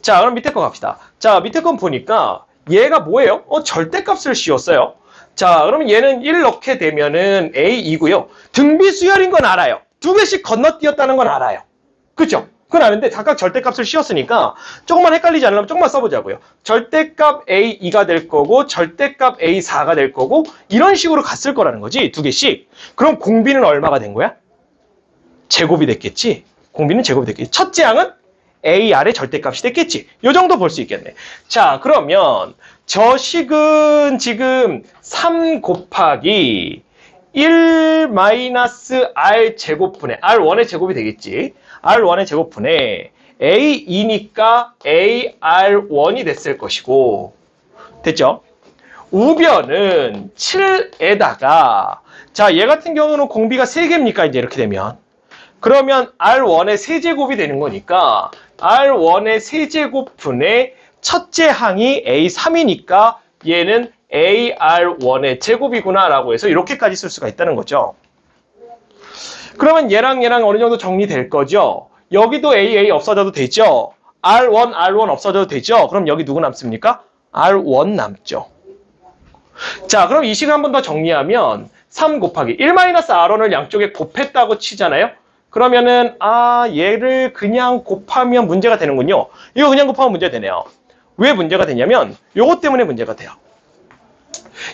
자, 그럼 밑에 거 갑시다. 자, 밑에 건 보니까 얘가 뭐예요? 절대값을 씌웠어요. 자, 그러면 얘는 1 넣게 되면은 A2고요. 등비수열인 건 알아요. 두 개씩 건너뛰었다는 건 알아요. 그죠? 그건 아는데 각각 절대값을 씌웠으니까 조금만 헷갈리지 않으려면 조금만 써보자고요. 절대값 A2가 될 거고 절대값 A4가 될 거고 이런 식으로 갔을 거라는 거지. 두 개씩. 그럼 공비는 얼마가 된 거야? 제곱이 됐겠지. 공비는 제곱이 됐겠지. 첫째 항은 AR의 절대값이 됐겠지. 요 정도 볼 수 있겠네. 자, 그러면 저 식은 지금 3 곱하기 1 마이너스 R 제곱분의 R1의 제곱이 되겠지. R1의 제곱분의 A2니까 AR1이 됐을 것이고 됐죠? 우변은 7에다가 자, 얘 같은 경우는 공비가 3개입니까? 이제 이렇게 되면 그러면 R1의 세제곱이 되는 거니까 R1의 세제곱분의 첫째 항이 A3이니까 얘는 AR1의 제곱이구나 라고 해서 이렇게까지 쓸 수가 있다는 거죠. 그러면 얘랑 얘랑 어느 정도 정리될 거죠. 여기도 AA 없어져도 되죠. R1 없어져도 되죠. 그럼 여기 누구 남습니까? R1 남죠. 자, 그럼 이 식을 한 번 더 정리하면 3 곱하기 1-R1을 양쪽에 곱했다고 치잖아요. 그러면은 얘를 그냥 곱하면 문제가 되는군요. 이거 그냥 곱하면 문제가 되네요. 왜 문제가 되냐면 요것 때문에 문제가 돼요.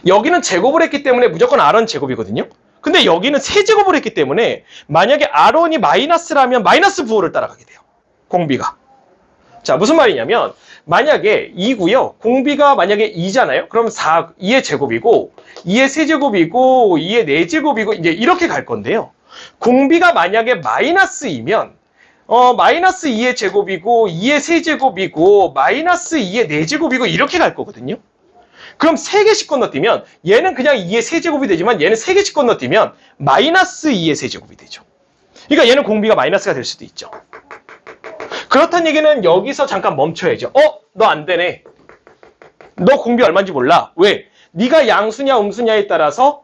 여기는 제곱을 했기 때문에 무조건 R1 제곱이거든요. 근데 여기는 세제곱을 했기 때문에 만약에 R1이 마이너스라면 마이너스 부호를 따라가게 돼요. 공비가. 자, 무슨 말이냐면 만약에 2고요. 공비가 만약에 2잖아요. 그럼 2의 제곱이고 2의 세제곱이고 2의 4제곱이고 이제 이렇게 갈 건데요. 공비가 만약에 마이너스이면 마이너스 2의 제곱이고 2의 세제곱이고 마이너스 2의 4제곱이고 이렇게 갈 거거든요. 그럼 3개씩 건너뛰면 얘는 그냥 2의 세제곱이 되지만 얘는 3개씩 건너뛰면 마이너스 2의 세제곱이 되죠. 그러니까 얘는 공비가 마이너스가 될 수도 있죠. 그렇다는 얘기는 여기서 잠깐 멈춰야죠. 너 안 되네. 너 공비 얼마인지 몰라. 왜? 네가 양수냐 음수냐에 따라서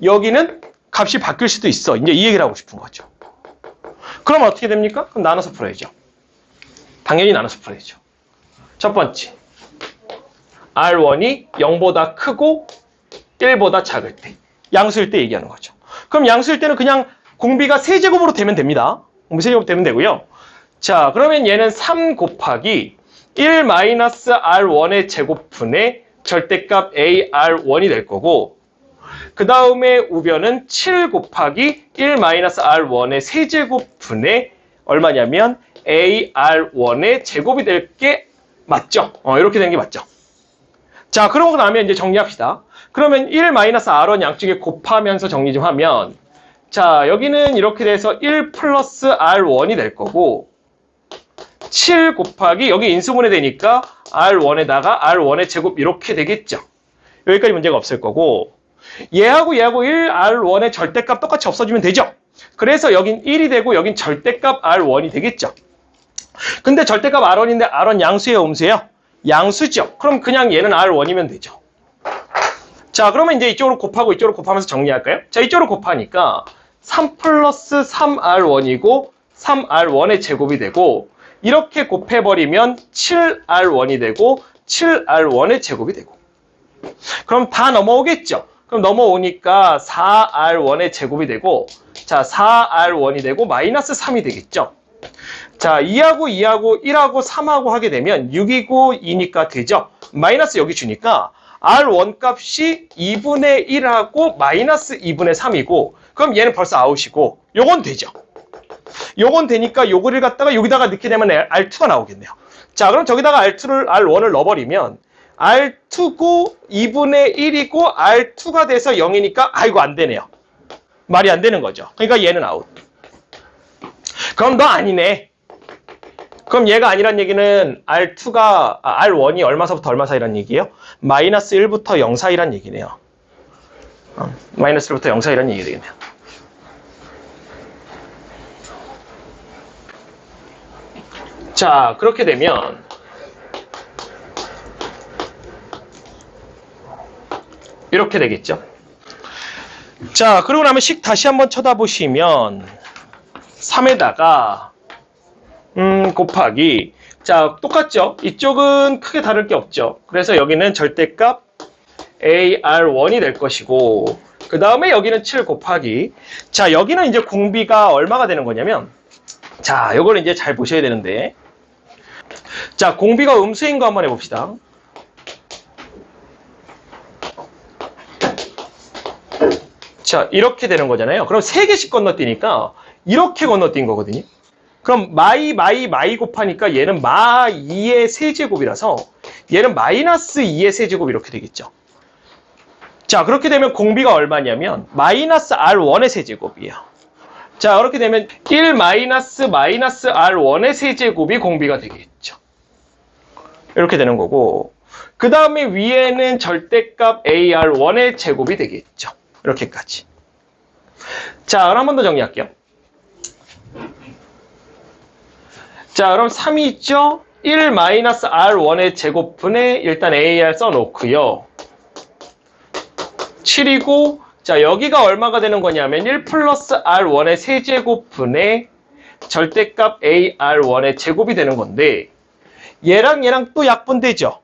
여기는 값이 바뀔 수도 있어. 이제 이 얘기를 하고 싶은 거죠. 그럼 어떻게 됩니까? 그럼 나눠서 풀어야죠. 당연히 나눠서 풀어야죠. 첫 번째. R1이 0보다 크고 1보다 작을 때. 양수일 때 얘기하는 거죠. 그럼 양수일 때는 그냥 공비가 세제곱으로 되면 됩니다. 공비 세제곱 되면 되고요. 자, 그러면 얘는 3 곱하기 1-R1의 제곱분의 절대값 AR1이 될 거고 그 다음에 우변은 7 곱하기 1-R1의 세제곱분의 얼마냐면 AR1의 제곱이 될 게 맞죠? 이렇게 되는 게 맞죠? 자, 그러고 나면 이제 정리합시다. 그러면 1-R1 양쪽에 곱하면서 정리 좀 하면 자, 여기는 이렇게 돼서 1 플러스 R1이 될 거고 7 곱하기 여기 인수분해 되니까 R1에다가 R1의 제곱 이렇게 되겠죠. 여기까지 문제가 없을 거고 얘하고 1 R1의 절대값 똑같이 없어지면 되죠. 그래서 여긴 1이 되고 여긴 절대값 R1이 되겠죠. 근데 절대값 R1인데 R1 양수예요, 음수예요? 양수죠. 그럼 그냥 얘는 R1이면 되죠. 자, 그러면 이제 이쪽으로 곱하고 이쪽으로 곱하면서 정리할까요? 자, 이쪽으로 곱하니까 3 플러스 3R1이고 3R1의 제곱이 되고 이렇게 곱해버리면 7R1이 되고 7R1의 제곱이 되고 그럼 다 넘어오겠죠? 그럼 넘어오니까 4R1의 제곱이 되고 자, 4R1이 되고 마이너스 3이 되겠죠? 자, 2하고 1하고 3하고 하게 되면 6이고 2니까 되죠? 마이너스 여기 주니까 R1 값이 2분의 1하고 마이너스 2분의 3이고 그럼 얘는 벌써 아웃이고 요건 되죠. 요건 되니까 요거를 갖다가 여기다가 넣게 되면 R2가 나오겠네요. 자, 그럼 저기다가 R1을 넣어버리면 R2고 2분의 1이고 R2가 돼서 0이니까 아이고 안 되네요. 말이 안 되는 거죠. 그러니까 얘는 아웃. 그럼 너 아니네. 그럼 얘가 아니란 얘기는 R1이 얼마서부터 얼마 사이란 얘기예요? 마이너스 1부터 0 사이란 얘기네요. 마이너스 1부터 0 사이란 얘기가 되겠네요. 자, 그렇게 되면 이렇게 되겠죠. 자, 그러고 나면 식 다시 한번 쳐다보시면 3에다가 곱하기, 자, 똑같죠? 이쪽은 크게 다를 게 없죠. 그래서 여기는 절대값 AR1이 될 것이고, 그 다음에 여기는 7 곱하기, 자, 여기는 이제 공비가 얼마가 되는 거냐면, 자, 요걸 이제 잘 보셔야 되는데, 자, 공비가 음수인 거 한번 해봅시다. 자, 이렇게 되는 거잖아요. 그럼 3개씩 건너뛰니까 이렇게 건너뛴 거거든요. 그럼 마이 곱하니까 얘는 마2의 세제곱이라서 얘는 마이너스 2의 세제곱 이렇게 되겠죠. 자, 그렇게 되면 공비가 얼마냐면 마이너스 R1의 세제곱이에요. 자, 그렇게 되면 1 마이너스 R1의 세제곱이 공비가 되겠죠. 이렇게 되는 거고, 그 다음에 위에는 절대값 AR1의 제곱이 되겠죠. 이렇게까지. 자, 그럼 한 번 더 정리할게요. 자, 그럼 3이 있죠? 1 마이너스 R1의 제곱분에 일단 AR 써놓고요. 7이고, 자, 여기가 얼마가 되는 거냐면 1 플러스 R1의 세제곱분에 절대값 AR1의 제곱이 되는 건데, 얘랑 또 약분되죠?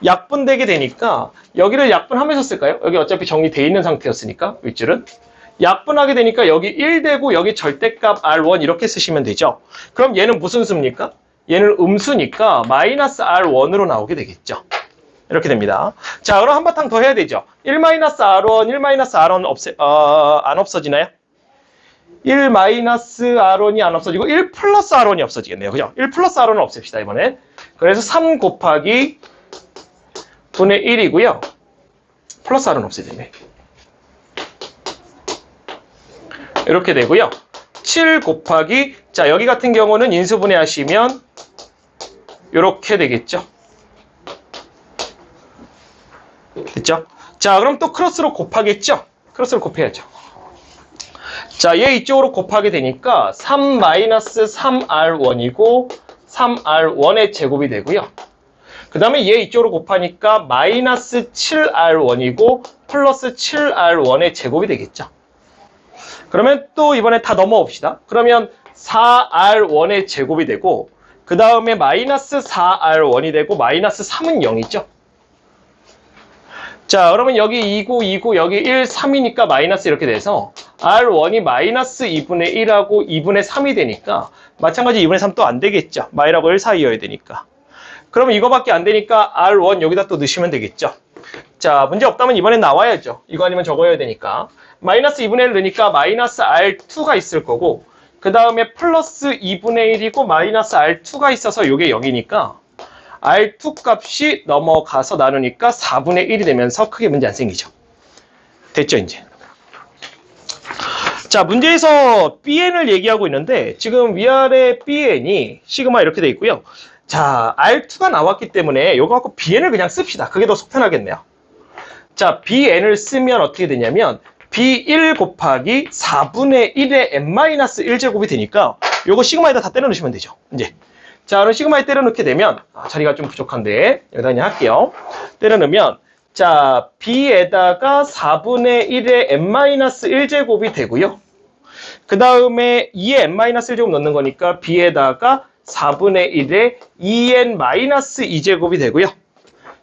약분되게 되니까 여기를 약분하면서 쓸까요? 여기 어차피 정리되어 있는 상태였으니까 윗줄은 약분하게 되니까 여기 1 되고 여기 절대값 R1 이렇게 쓰시면 되죠. 그럼 얘는 무슨 수입니까? 얘는 음수니까 마이너스 R1으로 나오게 되겠죠. 이렇게 됩니다. 자, 그럼 한바탕 더 해야 되죠. 1 마이너스 R1, 1 마이너스 R1 안 없어지나요? 1 마이너스 R1이 안 없어지고 1 플러스 R1이 없어지겠네요. 그죠? 1 플러스 R1을 없앱시다, 이번엔. 그래서 3 곱하기 분의 1이고요. 플러스 R은 없애지네. 이렇게 되고요. 7 곱하기, 자, 여기 같은 경우는 인수분해 하시면 이렇게 되겠죠. 됐죠? 자, 그럼 또 크로스로 곱하겠죠? 크로스로 곱해야죠. 자, 얘 이쪽으로 곱하게 되니까 3 마이너스 3R1이고 3R1의 제곱이 되고요. 그 다음에 얘 이쪽으로 곱하니까 마이너스 7R1이고 플러스 7R1의 제곱이 되겠죠. 그러면 또 이번에 다 넘어옵시다. 그러면 4R1의 제곱이 되고 그 다음에 마이너스 4R1이 되고 마이너스 3은 0이죠. 자, 그러면 여기 2고 여기 1, 3이니까 마이너스 이렇게 돼서 R1이 마이너스 2분의 1하고 2분의 3이 되니까 마찬가지 2분의 3 또 안 되겠죠. 마이하고 1 사이여야 되니까. 그러면 이거밖에 안 되니까 R1 여기다 또 넣으시면 되겠죠. 자, 문제 없다면 이번엔 나와야죠. 이거 아니면 저거 해야 되니까. 마이너스 2분의 1 넣으니까 마이너스 R2가 있을 거고 그 다음에 플러스 2분의 1이고 마이너스 R2가 있어서 이게 0이니까 R2 값이 넘어가서 나누니까 4분의 1이 되면서 크게 문제 안 생기죠. 됐죠, 이제. 자, 문제에서 BN을 얘기하고 있는데 지금 위아래 BN이 시그마 이렇게 돼 있고요. 자, R2가 나왔기 때문에 이거 갖고 BN을 그냥 씁시다. 그게 더 속편하겠네요. 자, BN을 쓰면 어떻게 되냐면 B1 곱하기 4분의 1의 n-1제곱이 되니까 이거 시그마에다 다 때려 넣으시면 되죠. 이제. 자, 그럼 시그마에 때려 넣게 되면 자리가 좀 부족한데 여기다 그냥 할게요. 때려 넣으면 자, B에다가 4분의 1의 n-1제곱이 되고요. 그 다음에 2의 n-1제곱 넣는 거니까 B에다가 4분의 1의 2n-2제곱이 되고요.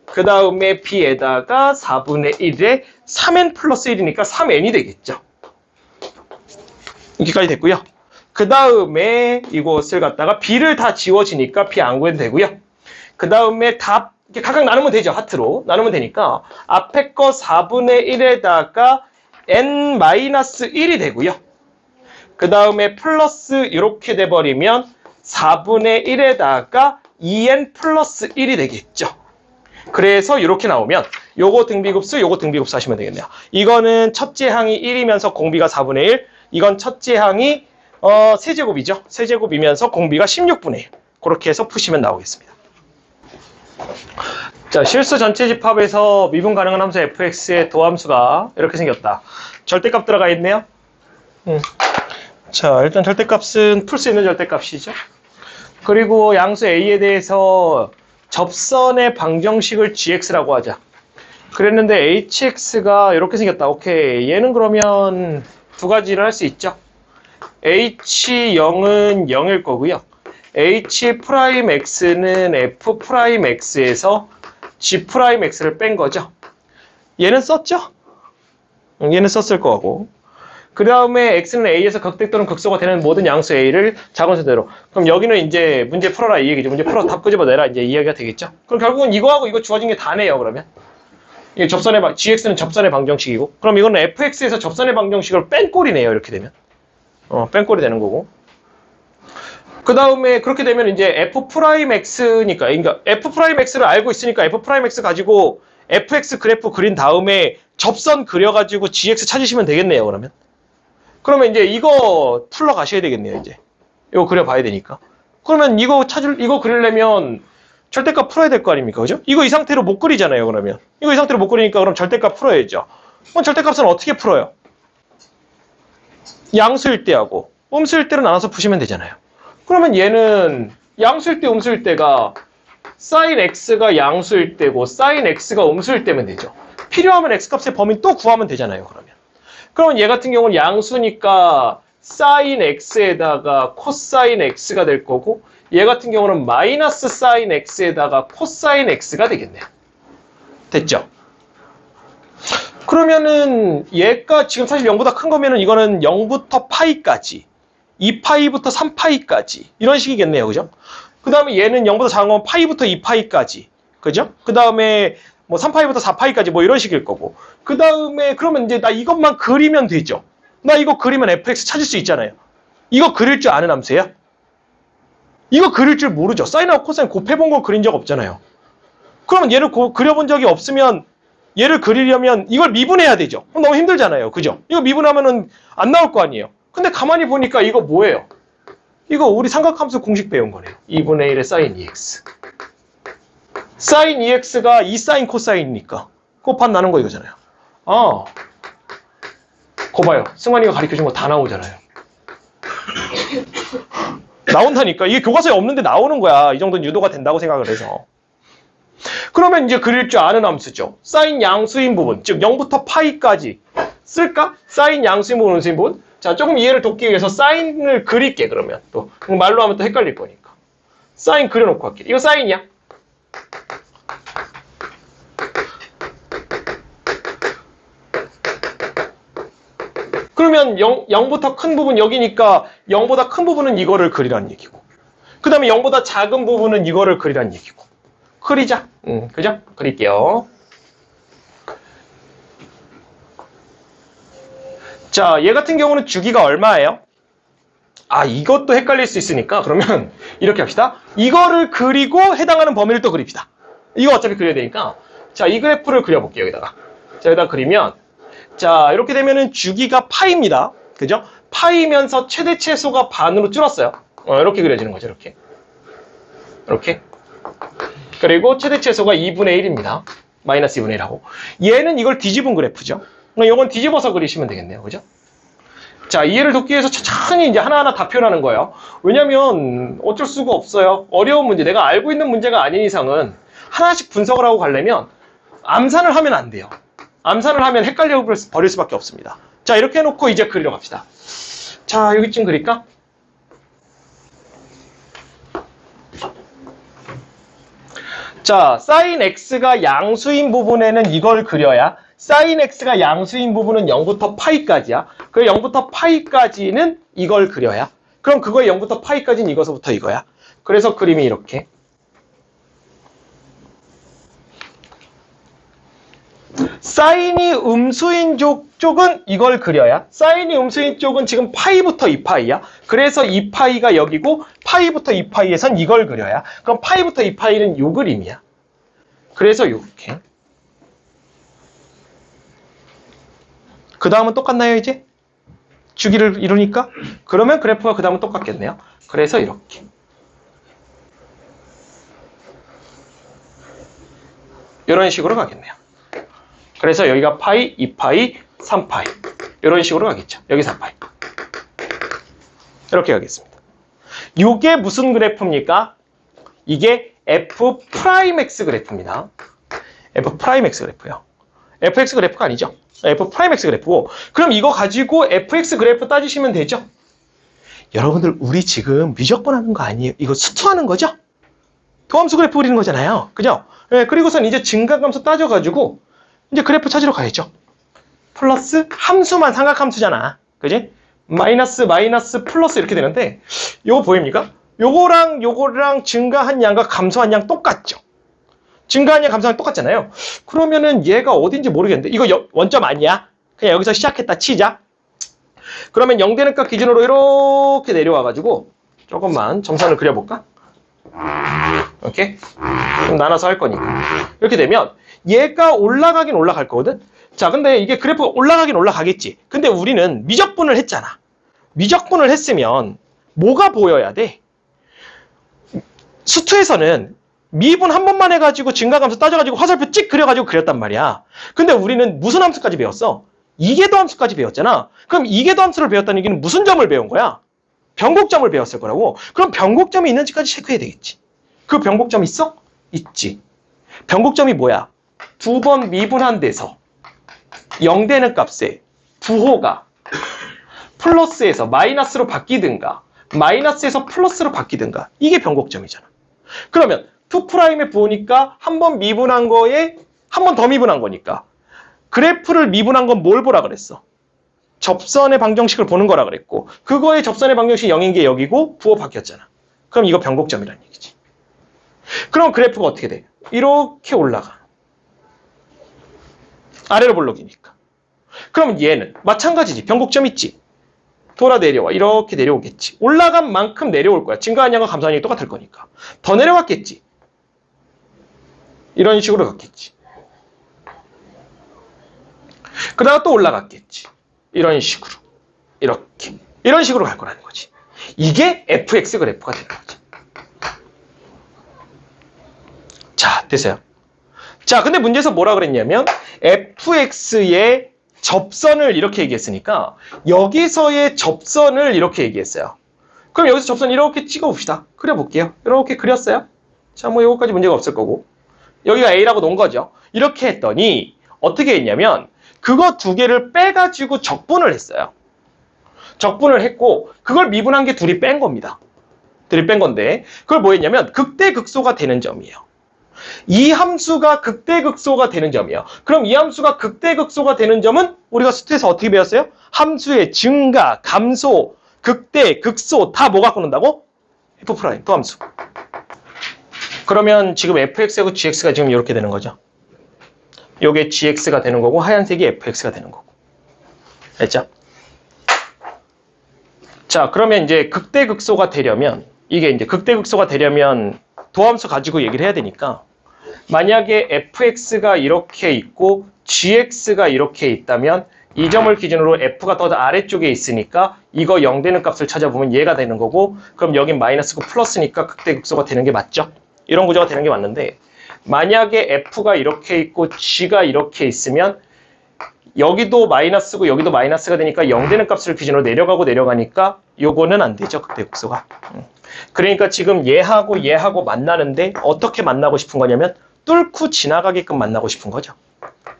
그 다음에 B에다가 4분의 1의 3n 플러스 1이니까 3n이 되겠죠. 여기까지 됐고요. 그 다음에 이것을 갖다가 B를 다 지워지니까 B 안 구해도 되고요. 그 다음에 다 이렇게 각각 나누면 되죠. 하트로 나누면 되니까 앞에 거 4분의 1에다가 n-1이 되고요. 그 다음에 플러스 이렇게 돼버리면 4분의 1에다가 2n 플러스 1이 되겠죠. 그래서 이렇게 나오면 요거 등비급수, 요거 등비급수 하시면 되겠네요. 이거는 첫째 항이 1이면서 공비가 4분의 1. 이건 첫째 항이 세제곱이죠. 세제곱이면서 공비가 16분의 1. 그렇게 해서 푸시면 나오겠습니다. 자, 실수 전체 집합에서 미분 가능한 함수 fx의 도함수가 이렇게 생겼다. 절대값 들어가 있네요. 자, 일단 절대값은 풀 수 있는 절대값이죠. 그리고 양수 a에 대해서 접선의 방정식을 gx라고 하자. 그랬는데 hx가 이렇게 생겼다. 오케이. 얘는 그러면 두 가지를 할 수 있죠. h0은 0일 거고요. h'x는 f'x에서 g'x를 뺀 거죠. 얘는 썼죠? 얘는 썼을 거고. 그 다음에 x는 a에서 극대 또는 극소가 되는 모든 양수 a를 작은 수대로. 그럼 여기는 이제 문제 풀어라 이 얘기죠. 문제 풀어 답 끄집어내라 이제 이 이야기가 되겠죠. 그럼 결국은 이거하고 이거 주어진 게 다네요. 그러면 이게 gx는 접선의 방정식이고, 그럼 이거는 fx에서 접선의 방정식을 뺀 꼴이네요. 이렇게 되면 뺀 꼴이 되는 거고. 그 다음에 그렇게 되면 이제 f'x니까, 그러니까 f'x를 알고 있으니까 f'x 가지고 fx 그래프 그린 다음에 접선 그려가지고 gx 찾으시면 되겠네요. 그러면 이제 이거 풀러 가셔야 되겠네요. 이제 이거 그려봐야 되니까. 그러면 이거 그리려면 절대값 풀어야 될 거 아닙니까? 그죠? 이거 이 상태로 못 그리잖아요. 그러면 이거 이 상태로 못 그리니까 그럼 절대값 풀어야죠. 그럼 절대값은 어떻게 풀어요? 양수일 때하고 음수일 때로 나눠서 푸시면 되잖아요. 그러면 얘는 양수일 때 음수일 때가 sin x가 양수일 때고 sin x가 음수일 때면 되죠. 필요하면 x값의 범위 또 구하면 되잖아요. 그러면 얘 같은 경우는 양수니까 sin x에다가 cosine x가 될 거고, 얘 같은 경우는 마이너스 sin x에다가 cosine x가 되겠네요. 됐죠? 그러면은 얘가 지금 사실 0보다 큰 거면은 이거는 0부터 파이까지, 2파이부터 3파이까지 이런 식이겠네요. 그죠? 그 다음에 얘는 0보다 작은 건 파이부터 2파이까지. 그죠? 그 다음에 뭐 3파이부터 4파이까지 뭐 이런 식일 거고. 그 다음에 그러면 이제 나 이것만 그리면 되죠. 나 이거 그리면 fx 찾을 수 있잖아요. 이거 그릴 줄 아는 함수예요? 이거 그릴 줄 모르죠. 사인하고 코사인 곱해본 거 그린 적 없잖아요. 그러면 얘를 그려본 적이 없으면 얘를 그리려면 이걸 미분해야 되죠. 그럼 너무 힘들잖아요. 그죠? 이거 미분하면은 안 나올 거 아니에요. 근데 가만히 보니까 이거 뭐예요? 이거 우리 삼각함수 공식 배운 거네요. 2분의 1의 sin 2x. sin 2x가 2sin 코사인이니까 곱한 나는 거 이거잖아요. 거 봐요. 승환이가 가르쳐준 거 다 나오잖아요. 나온다니까. 이게 교과서에 없는데 나오는 거야. 이 정도는 유도가 된다고 생각을 해서. 그러면 이제 그릴 줄 아는 함수죠. 사인 양수인 부분, 즉 0부터 파이까지 쓸까? 사인 양수인 부분, 음수인 부분. 자, 조금 이해를 돕기 위해서 사인을 그릴게. 그러면 또 말로 하면 또 헷갈릴 거니까. 사인 그려놓고 할게. 이거 사인이야. 그러면 0부터 큰 부분 여기니까 0보다 큰 부분은 이거를 그리라는 얘기고, 그 다음에 0보다 작은 부분은 이거를 그리라는 얘기고. 그리자. 그죠? 그릴게요. 자, 얘 같은 경우는 주기가 얼마예요? 이것도 헷갈릴 수 있으니까 그러면 이렇게 합시다. 이거를 그리고 해당하는 범위를 또 그립시다. 이거 어차피 그려야 되니까. 자, 이 그래프를 그려볼게요. 여기다가. 자, 여기다 그리면, 자, 이렇게 되면은 주기가 파입니다. 그죠? 파이면서 최대 최소가 반으로 줄었어요. 이렇게 그려지는 거죠. 이렇게. 그리고 최대 최소가 2분의 1입니다. 마이너스 2분의 1하고. 얘는 이걸 뒤집은 그래프죠. 이건 뒤집어서 그리시면 되겠네요. 그죠? 자, 이해를 돕기 위해서 천천히 이제 하나하나 다 표현하는 거예요. 왜냐면 어쩔 수가 없어요. 어려운 문제, 내가 알고 있는 문제가 아닌 이상은 하나씩 분석을 하고 가려면 암산을 하면 안 돼요. 암산을 하면 헷갈려 버릴 수밖에 없습니다. 자, 이렇게 해놓고 이제 그리러 갑시다. 자, 여기쯤 그릴까? 자, sin x가 양수인 부분에는 이걸 그려야, sin x가 양수인 부분은 0부터 파이까지야. 그 0부터 파이까지는 이걸 그려야. 그럼 그거의 0부터 파이까지는 이거서부터 이거야. 그래서 그림이 이렇게. 사인이 음수인 쪽 쪽은 이걸 그려야 사인이 음수인 쪽은 지금 파이부터 2파이야. 그래서 2파이가 여기고 파이부터 2파이에선 이걸 그려야. 그럼 파이부터 2파이는 요 그림이야. 그래서 요렇게. 그 다음은 똑같나요 이제? 주기를 이루니까? 그러면 그래프가 그 다음은 똑같겠네요. 그래서 이렇게. 이런 식으로 가겠네요. 그래서 여기가 파이, 2파이, 3파이 이런 식으로 가겠죠. 여기 4파이. 이렇게 가겠습니다. 이게 무슨 그래프입니까? 이게 F'X 그래프입니다. F'X 그래프요. fx 그래프가 아니죠. F'X 그래프고 그럼 이거 가지고 fx 그래프 따지시면 되죠. 여러분들 우리 지금 미적분 하는 거 아니에요? 이거 수투하는 거죠? 도함수 그래프 그리는 거잖아요. 그죠? 네, 그리고선 이제 증가함수 따져가지고 이제 그래프 찾으러 가야죠. 플러스 함수만 삼각함수잖아. 그지? 마이너스 플러스 이렇게 되는데 요거 보입니까? 요거랑 증가한 양과 감소한 양 똑같죠? 증가한 양, 감소한 양 똑같잖아요. 그러면은 얘가 어딘지 모르겠는데 이거 원점 아니야? 그냥 여기서 시작했다 치자. 그러면 0 되는 값 기준으로 이렇게 내려와가지고 조금만 점선을 그려볼까? 이렇게 좀 나눠서 할 거니까 이렇게 되면 얘가 올라가긴 올라갈 거거든. 자, 근데 이게 그래프가 올라가긴 올라가겠지. 근데 우리는 미적분을 했잖아. 미적분을 했으면 뭐가 보여야 돼? 수투에서는 미분 한 번만 해가지고 증가함수 따져가지고 화살표 찍 그려가지고 그렸단 말이야. 근데 우리는 무슨 함수까지 배웠어? 이계도 함수까지 배웠잖아. 그럼 이계도 함수를 배웠다는 얘기는 무슨 점을 배운 거야? 변곡점을 배웠을 거라고. 그럼 변곡점이 있는지까지 체크해야 되겠지. 그 변곡점 있어? 있지. 변곡점이 뭐야? 두 번 미분한 데서 0 되는 값에 부호가 플러스에서 마이너스로 바뀌든가 마이너스에서 플러스로 바뀌든가 이게 변곡점이잖아. 그러면 2'의 부호니까 한 번 미분한 거에 한 번 더 미분한 거니까 그래프를 미분한 건 뭘 보라 그랬어? 접선의 방정식을 보는 거라 그랬고 그거의 접선의 방정식이 0인 게 여기고 부호 바뀌었잖아. 그럼 이거 변곡점이라는 얘기지. 그럼 그래프가 어떻게 돼? 이렇게 올라가. 아래로 볼록이니까. 그럼 얘는 마찬가지지. 변곡점 있지. 돌아 내려와. 이렇게 내려오겠지. 올라간 만큼 내려올 거야. 증가한 양과 감소한 양이 똑같을 거니까. 더 내려갔겠지. 이런 식으로 갔겠지. 그러다가 또 올라갔겠지. 이런 식으로. 이렇게. 이런 식으로 갈 거라는 거지. 이게 fx 그래프가 되는 거지. 자, 됐어요. 자, 근데 문제에서 뭐라 그랬냐면 fx의 접선을 이렇게 얘기했으니까 여기서의 접선을 이렇게 얘기했어요. 그럼 여기서 접선 이렇게 찍어봅시다. 그려볼게요. 이렇게 그렸어요. 자, 뭐 이거까지 문제가 없을 거고 여기가 A라고 놓은 거죠. 이렇게 했더니 어떻게 했냐면 그거 두 개를 빼가지고 적분을 했어요. 적분을 했고 그걸 미분한 게 둘이 뺀 겁니다. 둘이 뺀 건데 그걸 뭐 했냐면 극대극소가 되는 점이에요. 이 함수가 극대극소가 되는 점이에요. 그럼 이 함수가 극대극소가 되는 점은 우리가 수트에서 어떻게 배웠어요? 함수의 증가, 감소, 극대, 극소 다 뭐 갖고 논다고? F' 또 함수. 그러면 지금 fx하고 gx가 지금 이렇게 되는 거죠. 요게 gx가 되는 거고 하얀색이 fx가 되는 거고. 됐죠? 자, 그러면 이제 극대극소가 되려면 이게 이제 극대극소가 되려면 도함수 가지고 얘기를 해야 되니까 만약에 fx가 이렇게 있고 gx가 이렇게 있다면 이 점을 기준으로 f가 더 아래쪽에 있으니까 이거 0 되는 값을 찾아보면 얘가 되는 거고 그럼 여긴 마이너스고 플러스니까 극대극소가 되는 게 맞죠? 이런 구조가 되는 게 맞는데 만약에 f가 이렇게 있고 g가 이렇게 있으면 여기도 마이너스고 여기도 마이너스가 되니까 0 되는 값을 기준으로 내려가고 내려가니까 요거는 안 되죠. 극대극소가. 그러니까 지금 얘하고 만나는데 어떻게 만나고 싶은 거냐면 뚫고 지나가게끔 만나고 싶은 거죠.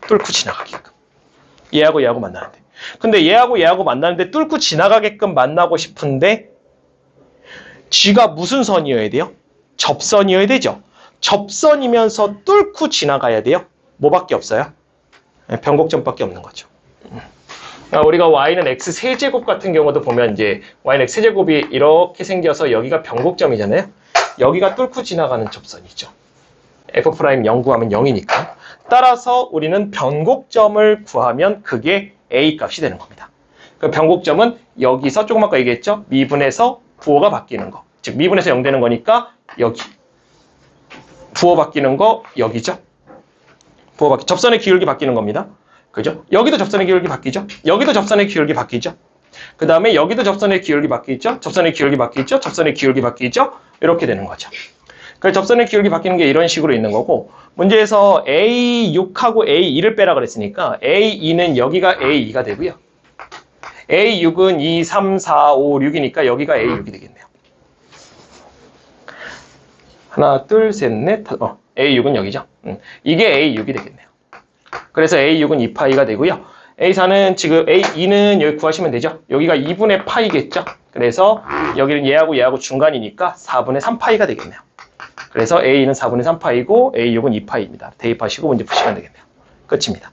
뚫고 지나가게끔. 얘하고 만나는데. 근데 얘하고 만나는데 뚫고 지나가게끔 만나고 싶은데 G가 무슨 선이어야 돼요? 접선이어야 되죠. 접선이면서 뚫고 지나가야 돼요. 뭐밖에 없어요? 변곡점밖에 없는 거죠. 우리가 y는 x 세제곱 같은 경우도 보면 이제 y는 x 세제곱이 이렇게 생겨서 여기가 변곡점이잖아요. 여기가 뚫고 지나가는 접선이죠. f' 0 구하면 0이니까. 따라서 우리는 변곡점을 구하면 그게 A 값이 되는 겁니다. 그 변곡점은 여기서 조금 아까 얘기했죠? 미분에서 부호가 바뀌는 거. 즉 미분에서 0 되는 거니까 여기. 부호 바뀌는 거 여기죠? 접선의 기울기 바뀌는 겁니다. 그죠? 여기도 접선의 기울기 바뀌죠? 여기도 접선의 기울기 바뀌죠? 그 다음에 여기도 접선의 기울기 바뀌죠? 접선의 기울기 바뀌죠? 접선의 기울기 바뀌죠? 이렇게 되는 거죠. 그래서 접선의 기울기 바뀌는 게 이런 식으로 있는 거고, 문제에서 A6하고 A2를 빼라 그랬으니까 A2는 여기가 A2가 되고요. A6은 2, 3, 4, 5, 6이니까 여기가 A6이 되겠네요. 하나, 둘, 셋, 넷, A6은 여기죠. 이게 A6이 되겠네요. 그래서 A6은 2파이가 되고요. A4는 지금 A2는 여기 구하시면 되죠. 여기가 2분의 파이겠죠. 그래서 여기는 얘하고 중간이니까 4분의 3파이가 되겠네요. 그래서 A는 4분의 3파이고 A6은 2파이입니다. 대입하시고 문제 푸시면 되겠네요. 끝입니다.